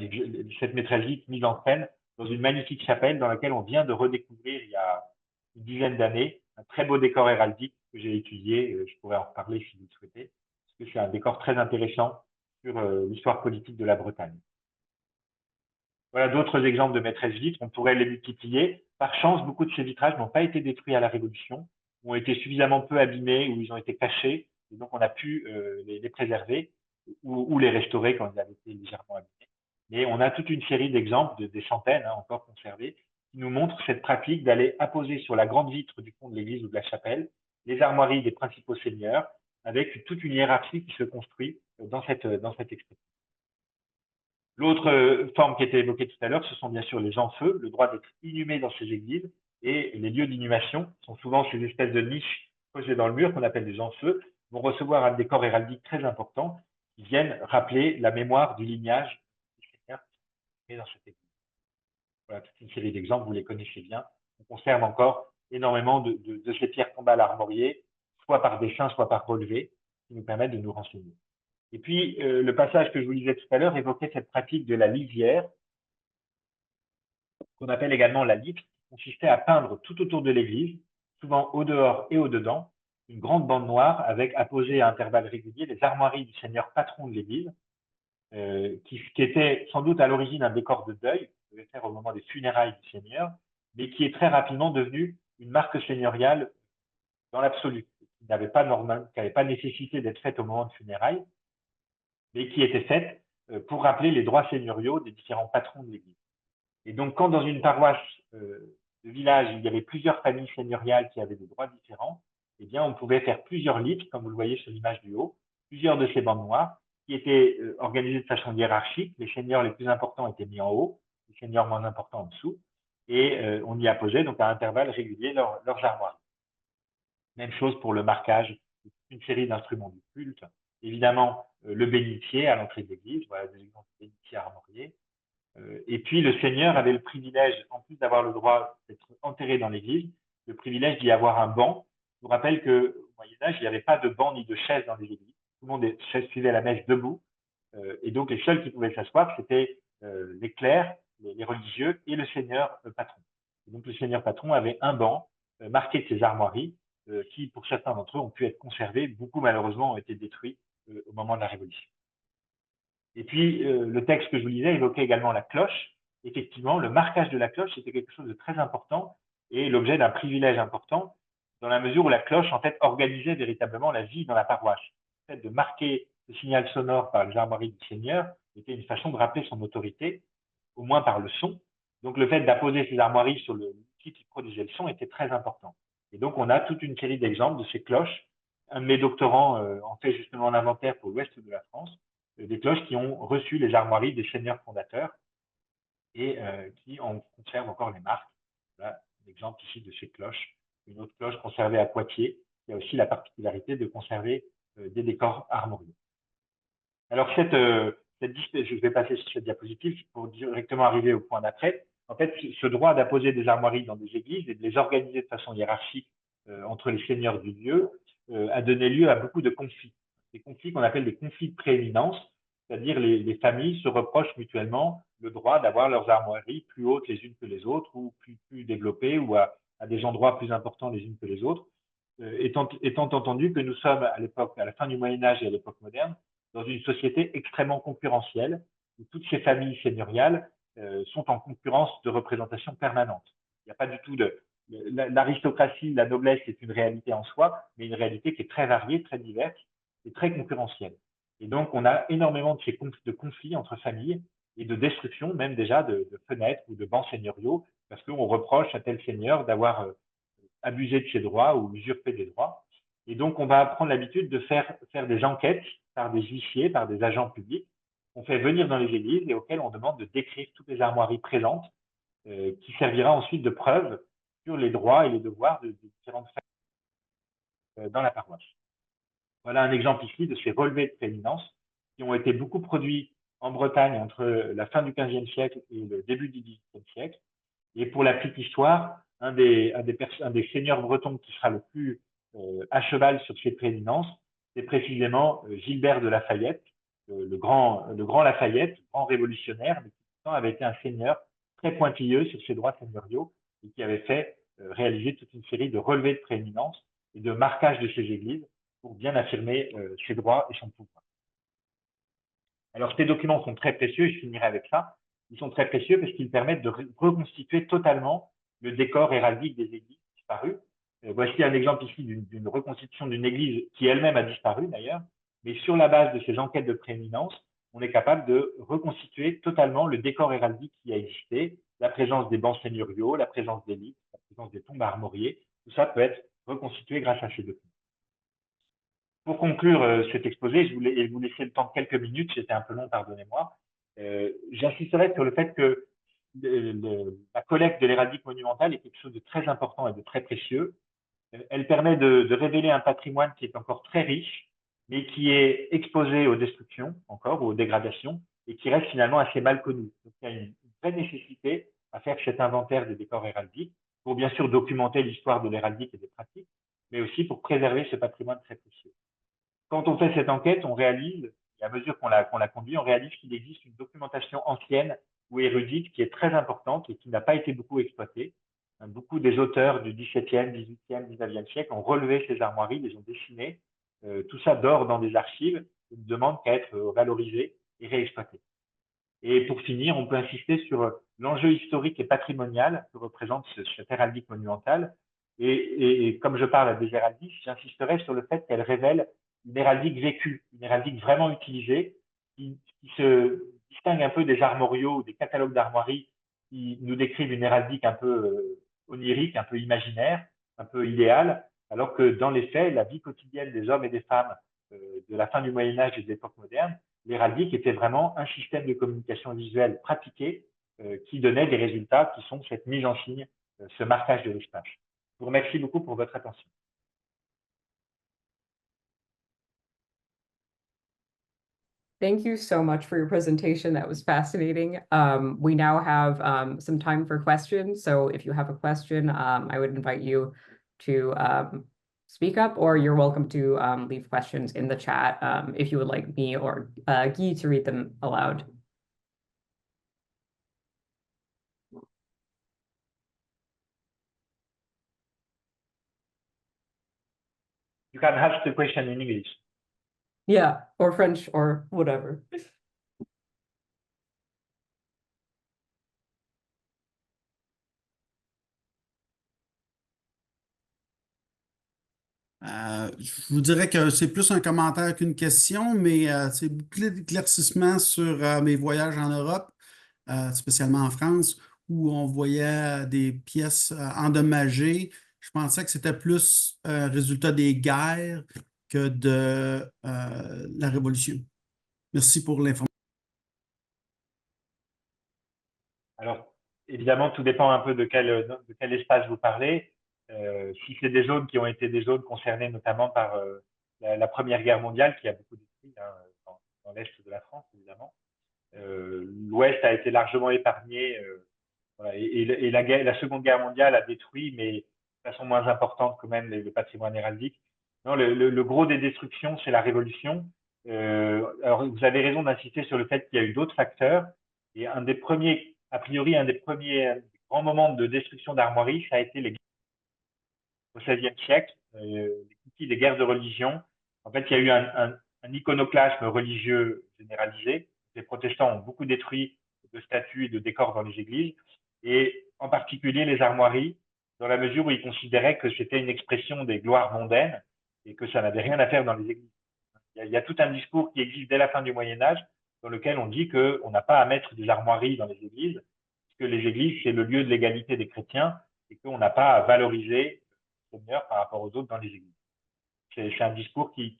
cette maîtresse vitre mise en scène dans une magnifique chapelle dans laquelle on vient de redécouvrir il y a une dizaine d'années un très beau décor héraldique que j'ai étudié. Je pourrais en reparler si vous le souhaitez, parce que c'est un décor très intéressant sur l'histoire politique de la Bretagne. Voilà d'autres exemples de maîtresses vitres, on pourrait les multiplier. Par chance, beaucoup de ces vitrages n'ont pas été détruits à la Révolution, ont été suffisamment peu abîmés ou ils ont été cachés, et donc on a pu les préserver ou les restaurer quand ils avaient été légèrement abîmés. Mais on a toute une série d'exemples, des centaines encore conservés, qui nous montrent cette pratique d'aller apposer sur la grande vitre du fond de l'église ou de la chapelle les armoiries des principaux seigneurs, avec toute une hiérarchie qui se construit dans cette expression. L'autre forme qui était évoquée tout à l'heure, ce sont bien sûr les gens-feu, le droit d'être inhumé dans ces églises, et les lieux d'inhumation sont souvent ces espèces de niches posées dans le mur qu'on appelle des gens-feu, vont recevoir un décor héraldique très important qui viennent rappeler la mémoire du lignage dans cette église. Voilà toute une série d'exemples, vous les connaissez bien. On conserve encore énormément de ces pierres tombales armoriées, soit par dessin, soit par relevé, qui nous permettent de nous renseigner. Et puis, le passage que je vous lisais tout à l'heure évoquait cette pratique de la lisière, qu'on appelle également la litre, qui consistait à peindre tout autour de l'église, souvent au dehors et au dedans, une grande bande noire avec apposée à intervalles réguliers les armoiries du seigneur patron de l'église. qui était sans doute à l'origine un décor de deuil, qu'on devait faire au moment des funérailles du Seigneur, mais qui est très rapidement devenu une marque seigneuriale dans l'absolu, qui n'avait pas nécessité d'être faite au moment de funérailles, mais qui était faite pour rappeler les droits seigneuriaux des différents patrons de l'Église. Et donc, quand dans une paroisse de village, il y avait plusieurs familles seigneuriales qui avaient des droits différents, eh bien, on pouvait faire plusieurs lits, comme vous le voyez sur l'image du haut, plusieurs de ces bandes noires, qui étaient organisées de façon hiérarchique. Les seigneurs les plus importants étaient mis en haut, les seigneurs moins importants en dessous, et on y apposait donc à intervalles réguliers leurs armoires. Même chose pour le marquage, une série d'instruments du culte. Évidemment, le bénitier à l'entrée de l'église, voilà des exemples de bénitiers armoriés. Et puis, le seigneur avait le privilège, en plus d'avoir le droit d'être enterré dans l'église, le privilège d'y avoir un banc. Je vous rappelle qu'au Moyen-Âge, il n'y avait pas de banc ni de chaise dans les églises. Tout le monde suivait la messe debout. Et donc, les seuls qui pouvaient s'asseoir, c'était les clercs, les religieux et le seigneur patron. Et donc, le seigneur patron avait un banc marqué de ses armoiries qui, pour certains d'entre eux, ont pu être conservés. Beaucoup, malheureusement, ont été détruits au moment de la Révolution. Et puis, le texte que je vous lisais évoquait également la cloche. Effectivement, le marquage de la cloche, c'était quelque chose de très important et l'objet d'un privilège important, dans la mesure où la cloche, en fait, organisait véritablement la vie dans la paroisse. Le fait de marquer le signal sonore par les armoiries du Seigneur était une façon de rappeler son autorité, au moins par le son. Donc, le fait d'apposer ces armoiries sur l'outil qui produisait le son était très important. Et donc, on a toute une série d'exemples de ces cloches. Un de mes doctorants en fait justement un inventaire pour l'ouest de la France, des cloches qui ont reçu les armoiries des seigneurs fondateurs et qui en conservent encore les marques. Voilà l'exemple ici de ces cloches. Une autre cloche conservée à Poitiers, qui a aussi la particularité de conserver des décors armoriaux. Alors, je vais passer sur cette diapositive pour directement arriver au point d'après. En fait, ce droit d'apposer des armoiries dans des églises et de les organiser de façon hiérarchique entre les seigneurs du lieu a donné lieu à beaucoup de conflits. Des conflits qu'on appelle des conflits de prééminence, c'est-à-dire les familles se reprochent mutuellement le droit d'avoir leurs armoiries plus hautes les unes que les autres ou plus développées ou à des endroits plus importants les unes que les autres, étant entendu que nous sommes à l'époque, à la fin du Moyen-Âge et à l'époque moderne, dans une société extrêmement concurrentielle, où toutes ces familles seigneuriales sont en concurrence de représentation permanente. Il n'y a pas du tout l'aristocratie, la noblesse est une réalité en soi, mais une réalité qui est très variée, très diverse et très concurrentielle. Et donc, on a énormément de conflits entre familles et de destruction, même déjà de fenêtres ou de bancs seigneuriaux, parce qu'on reproche à tel seigneur d'avoir abusé de ses droits ou usurpé des droits. Et donc, on va prendre l'habitude de faire des enquêtes par des huissiers, par des agents publics, qu'on fait venir dans les églises et auxquels on demande de décrire toutes les armoiries présentes, qui servira ensuite de preuve sur les droits et les devoirs de différentes familles dans la paroisse. Voilà un exemple ici de ces relevés de prééminence qui ont été beaucoup produits en Bretagne entre la fin du XVe siècle et le début du XVIIIe siècle. Et pour la petite histoire, un des seigneurs bretons qui sera le plus à cheval sur ces prééminences, c'est précisément Gilbert de Lafayette, le grand Lafayette, grand révolutionnaire, mais qui pourtant avait été un seigneur très pointilleux sur ses droits seigneuriaux et qui avait fait réaliser toute une série de relevés de prééminence et de marquage de ses églises pour bien affirmer ses droits et son pouvoir. Alors, ces documents sont très précieux, et je finirai avec ça. Ils sont très précieux parce qu'ils permettent de reconstituer totalement le décor héraldique des églises disparues. Voici un exemple ici d'une reconstitution d'une église qui elle-même a disparu d'ailleurs, mais sur la base de ces enquêtes de prééminence, on est capable de reconstituer totalement le décor héraldique qui a existé, la présence des bancs seigneuriaux, la présence des lits, la présence des tombes armoriées. Tout ça peut être reconstitué grâce à ces documents. Pour conclure cet exposé, je voulais vous laisser le temps de quelques minutes, c'était un peu long, pardonnez-moi. J'insisterai sur le fait que la collecte de l'héraldique monumentale est quelque chose de très important et de très précieux. Elle permet de révéler un patrimoine qui est encore très riche, mais qui est exposé aux destructions, encore, aux dégradations, et qui reste finalement assez mal connu. Donc, il y a une vraie nécessité à faire cet inventaire des décors héraldiques pour bien sûr documenter l'histoire de l'héraldique et des pratiques, mais aussi pour préserver ce patrimoine très précieux. Quand on fait cette enquête, on réalise, et à mesure qu'on la conduit, on réalise qu'il existe une documentation ancienne ou érudite qui est très importante et qui n'a pas été beaucoup exploitée. Beaucoup des auteurs du XVIIe, XVIIIe, XIXe siècle ont relevé ces armoiries, les ont dessinées. Tout ça dort dans des archives et ne demande qu'à être valorisé et réexploitée. Et pour finir, on peut insister sur l'enjeu historique et patrimonial que représente cette héraldique monumentale. Et comme je parle des héraldiques, j'insisterai sur le fait qu'elle révèle une héraldique vécue, une héraldique vraiment utilisée, qui se distingue un peu des armoriaux ou des catalogues d'armoiries qui nous décrivent une héraldique un peu onirique, un peu imaginaire, un peu idéale, alors que dans les faits, la vie quotidienne des hommes et des femmes de la fin du Moyen-Âge et de l'époque moderne, l'héraldique était vraiment un système de communication visuelle pratiqué qui donnait des résultats qui sont cette mise en signe, ce marquage de l'espace. Je vous remercie beaucoup pour votre attention. Thank you so much for your presentation. That was fascinating. We now have some time for questions. So if you have a question, I would invite you to speak up, or you're welcome to leave questions in the chat if you would like me or Guy to read them aloud. You can ask the question in English. Yeah, or French or whatever. Je vous dirais que c'est plus un commentaire qu'une question, mais c'est beaucoup d'éclaircissements sur mes voyages en Europe, spécialement en France, où on voyait des pièces endommagées. Je pensais que c'était plus un résultat des guerres que de la Révolution. Merci pour l'information. Alors, évidemment, tout dépend un peu de quel espace vous parlez. Si c'est des zones qui ont été des zones concernées notamment par la Première Guerre mondiale, qui a beaucoup détruit dans l'Est de la France, évidemment. L'Ouest a été largement épargné. Voilà, et la Seconde Guerre mondiale a détruit, mais de façon moins importante quand même, le patrimoine héraldique. Non, le gros des destructions, c'est la Révolution. Alors, vous avez raison d'insister sur le fait qu'il y a eu d'autres facteurs. Et un des premiers grands moments de destruction d'armoiries, ça a été au XVIe siècle, les guerres de religion. En fait, il y a eu un iconoclasme religieux généralisé. Les protestants ont beaucoup détruit de statues et de décors dans les églises, et en particulier les armoiries, dans la mesure où ils considéraient que c'était une expression des gloires mondaines et que ça n'avait rien à faire dans les églises. Il y a tout un discours qui existe dès la fin du Moyen-Âge, dans lequel on dit qu'on n'a pas à mettre des armoiries dans les églises, puisque les églises, c'est le lieu de l'égalité des chrétiens, et qu'on n'a pas à valoriser le Seigneur par rapport aux autres dans les églises. C'est un discours qui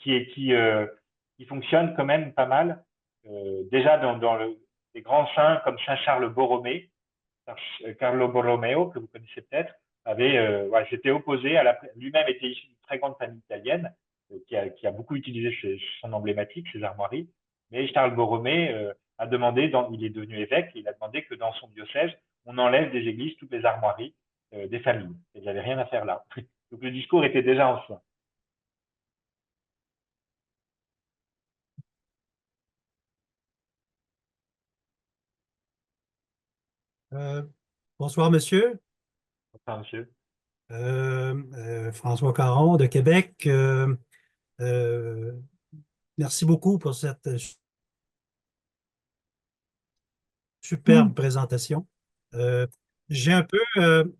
fonctionne quand même pas mal. Déjà dans les grands saints comme Saint Charles Borromée, Carlo Borromeo, que vous connaissez peut-être, s'était opposé lui-même était issu d'une très grande famille italienne, qui a beaucoup utilisé son emblématique, ses armoiries. Mais Charles Borromée a demandé, il est devenu évêque, il a demandé que dans son diocèse, on enlève des églises toutes les armoiries des familles. Il n'y avait rien à faire là. Donc le discours était déjà ancien. Bonsoir, monsieur. Bonsoir, monsieur. François Caron de Québec. Merci beaucoup pour cette superbe présentation. J'ai un peu,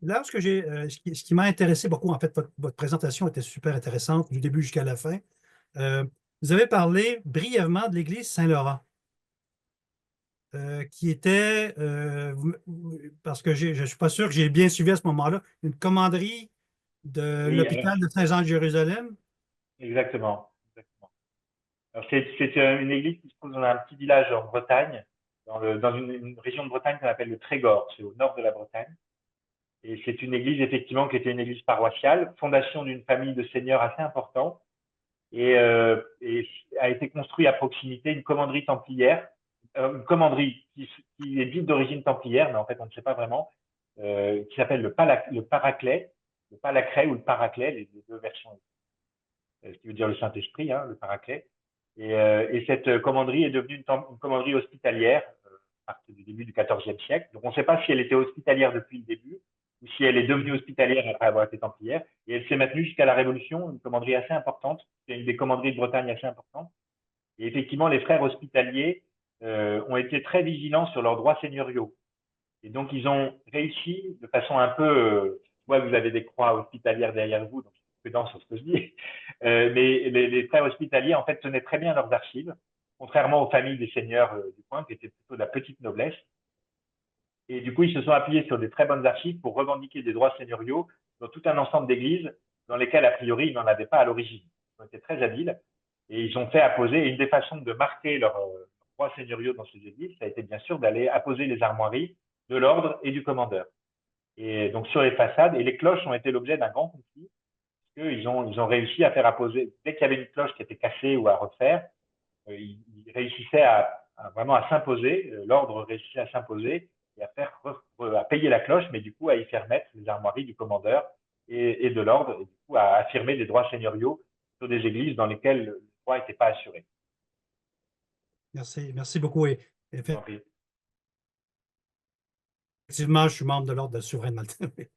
là, ce qui m'a intéressé beaucoup, en fait, votre présentation était super intéressante du début jusqu'à la fin. Vous avez parlé brièvement de l'église Saint-Laurent, qui était, parce que je ne suis pas sûr que j'ai bien suivi à ce moment-là, une commanderie de l'hôpital de Saint-Jean de Jérusalem. Exactement. Alors, c'est une église qui se trouve dans un petit village en Bretagne, dans une région de Bretagne qu'on appelle le Trégor, c'est au nord de la Bretagne. Et c'est une église, effectivement, qui était une église paroissiale, fondation d'une famille de seigneurs assez importante, et a été construite à proximité une commanderie templière, une commanderie qui est dite d'origine templière, mais en fait, on ne sait pas vraiment, qui s'appelle le Paraclet, le Palacret ou le Paraclet, les deux versions, ce qui veut dire le Saint-Esprit, hein, le Paraclet. Et cette commanderie est devenue une commanderie hospitalière à partir du début du XIVe siècle. Donc, on ne sait pas si elle était hospitalière depuis le début ou si elle est devenue hospitalière après avoir été templière. Et elle s'est maintenue jusqu'à la Révolution, une commanderie assez importante. C'est une des commanderies de Bretagne assez importantes. Et effectivement, les frères hospitaliers ont été très vigilants sur leurs droits seigneuriaux. Et donc, ils ont réussi de façon un peu, vous avez des croix hospitalières derrière vous, donc prudence sur ce que je dis, mais les frères hospitaliers, en fait, tenaient très bien leurs archives, contrairement aux familles des seigneurs du coin, qui étaient plutôt de la petite noblesse. Et du coup, ils se sont appuyés sur des très bonnes archives pour revendiquer des droits seigneuriaux dans tout un ensemble d'églises dans lesquelles, a priori, ils n'en avaient pas à l'origine. Ils ont été très habiles et ils ont fait apposer. Et une des façons de marquer leurs droits seigneuriaux dans ces églises, ça a été bien sûr d'aller apposer les armoiries de l'ordre et du commandeur. Et donc sur les façades, et les cloches ont été l'objet d'un grand conflit, parce qu'ils ont réussi à faire apposer, dès qu'il y avait une cloche qui était cassée ou à refaire, ils réussissaient vraiment à s'imposer, l'ordre réussissait à s'imposer et à payer la cloche, mais du coup à y faire mettre les armoiries du commandeur et de l'ordre, et du coup à affirmer des droits seigneuriaux sur des églises dans lesquelles le droit n'était pas assuré. Merci beaucoup. Et effectivement, je suis membre de l'Ordre de souverain maltais.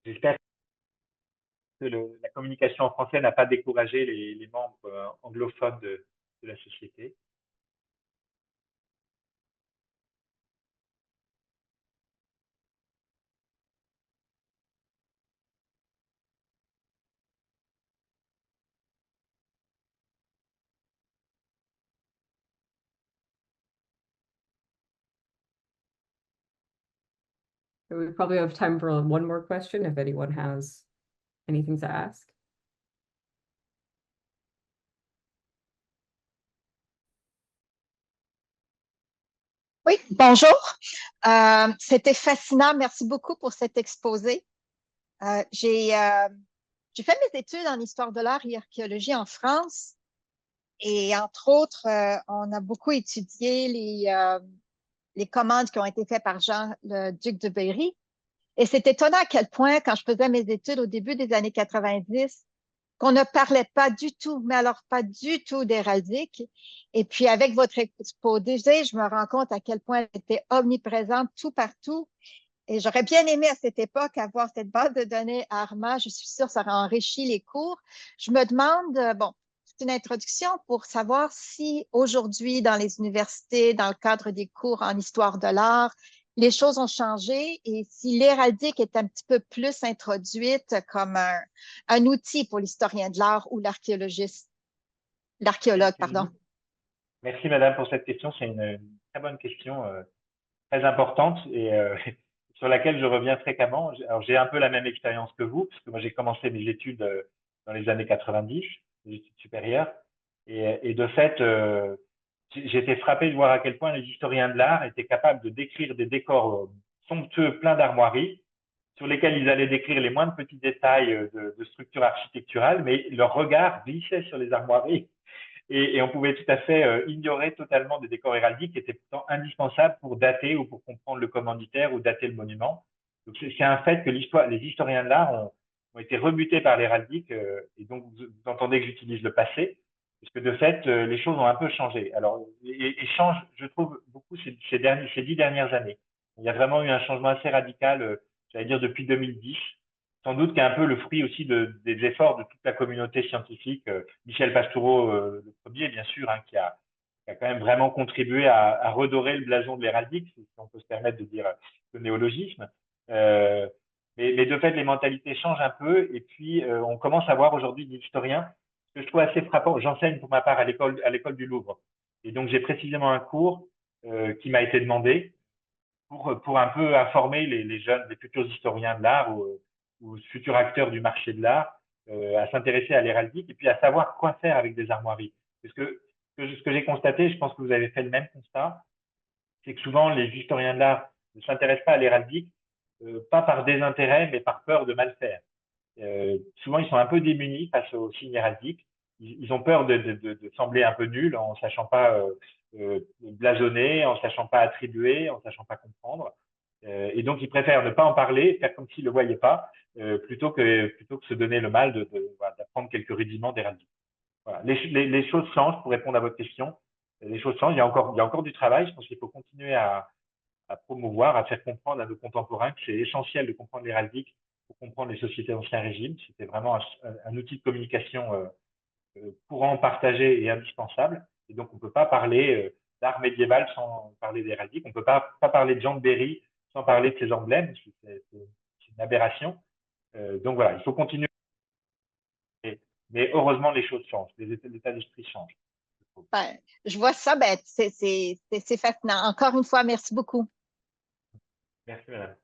J'espère que la communication en français n'a pas découragé les membres anglophones de la société. We probably have time for one more question if anyone has anything to ask. Oui, bonjour. C'était fascinant. Merci beaucoup pour cet exposé. J'ai fait mes études en histoire de l'art et archéologie en France. Et entre autres, on a beaucoup étudié les commandes qui ont été faites par Jean, le duc de Berry. Et c'est étonnant à quel point, quand je faisais mes études au début des années 90, qu'on ne parlait pas du tout, mais alors pas du tout d'héraldique. Et puis avec votre exposé, je me rends compte à quel point elle était omniprésente tout partout. Et j'aurais bien aimé à cette époque avoir cette base de données à Arma. Je suis sûre que ça aurait enrichi les cours. Je me demande, bon, c'est une introduction pour savoir si aujourd'hui, dans les universités, dans le cadre des cours en histoire de l'art, les choses ont changé et si l'héraldique est un petit peu plus introduite comme un outil pour l'historien de l'art ou l'archéologue, pardon. Merci, madame, pour cette question. C'est une très bonne question, très importante et sur laquelle je reviens fréquemment. Alors, j'ai un peu la même expérience que vous, parce que moi, j'ai commencé mes études dans les années 90, les études supérieures. Et de fait, j'ai été frappé de voir à quel point les historiens de l'art étaient capables de décrire des décors somptueux, pleins d'armoiries, sur lesquels ils allaient décrire les moindres petits détails de structure architecturale, mais leur regard glissait sur les armoiries et on pouvait tout à fait ignorer totalement des décors héraldiques qui étaient pourtant indispensables pour dater ou pour comprendre le commanditaire ou dater le monument. Donc c'est un fait que les historiens de l'art ont été rebutés par l'héraldique et donc vous entendez que j'utilise le passé, parce que de fait les choses ont un peu changé. Alors et changent, je trouve, beaucoup ces 10 dernières années. Il y a vraiment eu un changement assez radical, j'allais dire depuis 2010. Sans doute qu'un peu le fruit aussi des efforts de toute la communauté scientifique. Michel Pastoureau, le premier, bien sûr, hein, qui a quand même vraiment contribué à redorer le blason de l'héraldique, si on peut se permettre de dire le néologisme. Mais de fait, les mentalités changent un peu, et puis on commence à voir aujourd'hui des historiens, ce que je trouve assez frappant. J'enseigne pour ma part à l'école du Louvre, et donc j'ai précisément un cours qui m'a été demandé pour un peu informer les jeunes, les futurs historiens de l'art ou futurs acteurs du marché de l'art à s'intéresser à l'héraldique et puis à savoir quoi faire avec des armoiries. Parce que ce que j'ai constaté, je pense que vous avez fait le même constat, c'est que souvent les historiens de l'art ne s'intéressent pas à l'héraldique, pas par désintérêt, mais par peur de mal faire. Souvent, ils sont un peu démunis face aux signes héraldiques. Ils ont peur de sembler un peu nuls en ne sachant pas blasonner, en ne sachant pas attribuer, en ne sachant pas comprendre. Et donc, ils préfèrent ne pas en parler, faire comme s'ils ne le voyaient pas, plutôt que se donner le mal d'apprendre quelques rudiments d'héraldique. Voilà. Les choses changent pour répondre à votre question. les choses changent. Il y a encore du travail. Je pense qu'il faut continuer à promouvoir, à faire comprendre à nos contemporains que c'est essentiel de comprendre l'héraldique pour comprendre les sociétés d'Ancien Régime. C'était vraiment un outil de communication courant, partagé et indispensable. Et donc, on ne peut pas parler d'art médiéval sans parler d'héraldique. On ne peut pas parler de Jean de Berry sans parler de ses emblèmes. C'est une aberration. Donc voilà, il faut continuer. Mais heureusement, les choses changent. L'état d'esprit change. Ben, je vois ça, ben, c'est fascinant. Encore une fois, merci beaucoup. Merci, madame.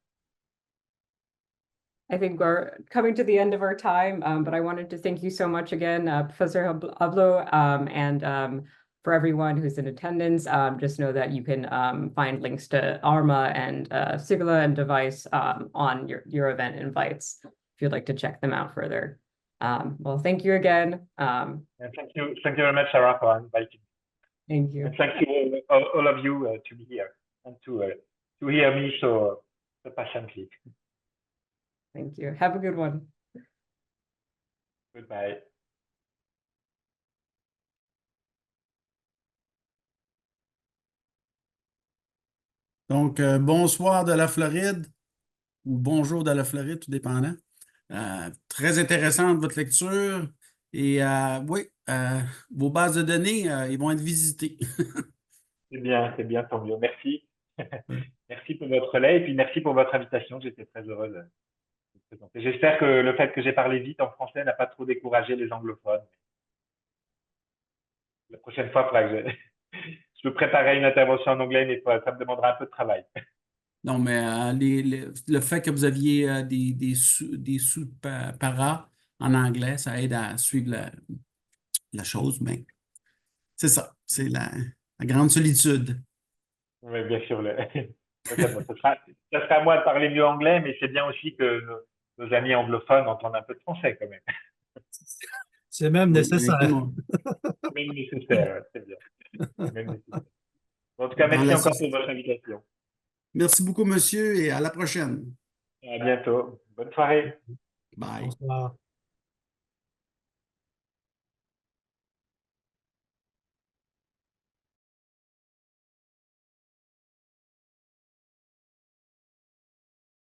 I think we're coming to the end of our time, but I wanted to thank you so much again, Professor Hablo, and for everyone who's in attendance. Just know that you can find links to ARMA and Sigla and Device on your event invites if you'd like to check them out further. Well, thank you again. And thank you very much, Sarah, for inviting me. Thank you. And thank you all of you to be here and to hear me so patiently. Thank you. Have a good one. Goodbye. Donc, bonsoir de la Floride ou bonjour de la Floride, tout dépendant. Très intéressante votre lecture. Et oui, vos bases de données, ils vont être visitées. C'est bien, tant mieux. Merci. Merci pour votre relais et puis merci pour votre invitation. J'étais très heureux de vous présenter. J'espère que le fait que j'ai parlé vite en français n'a pas trop découragé les anglophones. La prochaine fois, il faudra que je me préparerai une intervention en anglais, mais ça me demandera un peu de travail. Non, mais le fait que vous aviez des sous-paras en anglais, ça aide à suivre la chose, mais c'est ça, c'est la grande solitude. Oui, bien sûr. Ça sera à moi de parler mieux anglais, mais c'est bien aussi que nos amis anglophones entendent un peu de français quand même. C'est même nécessaire. Même nécessaire, c'est bien. Même nécessaire. En tout cas, merci encore pour votre invitation. Merci beaucoup, monsieur, et à la prochaine. À bientôt. Bonne soirée. Bye. Bonsoir.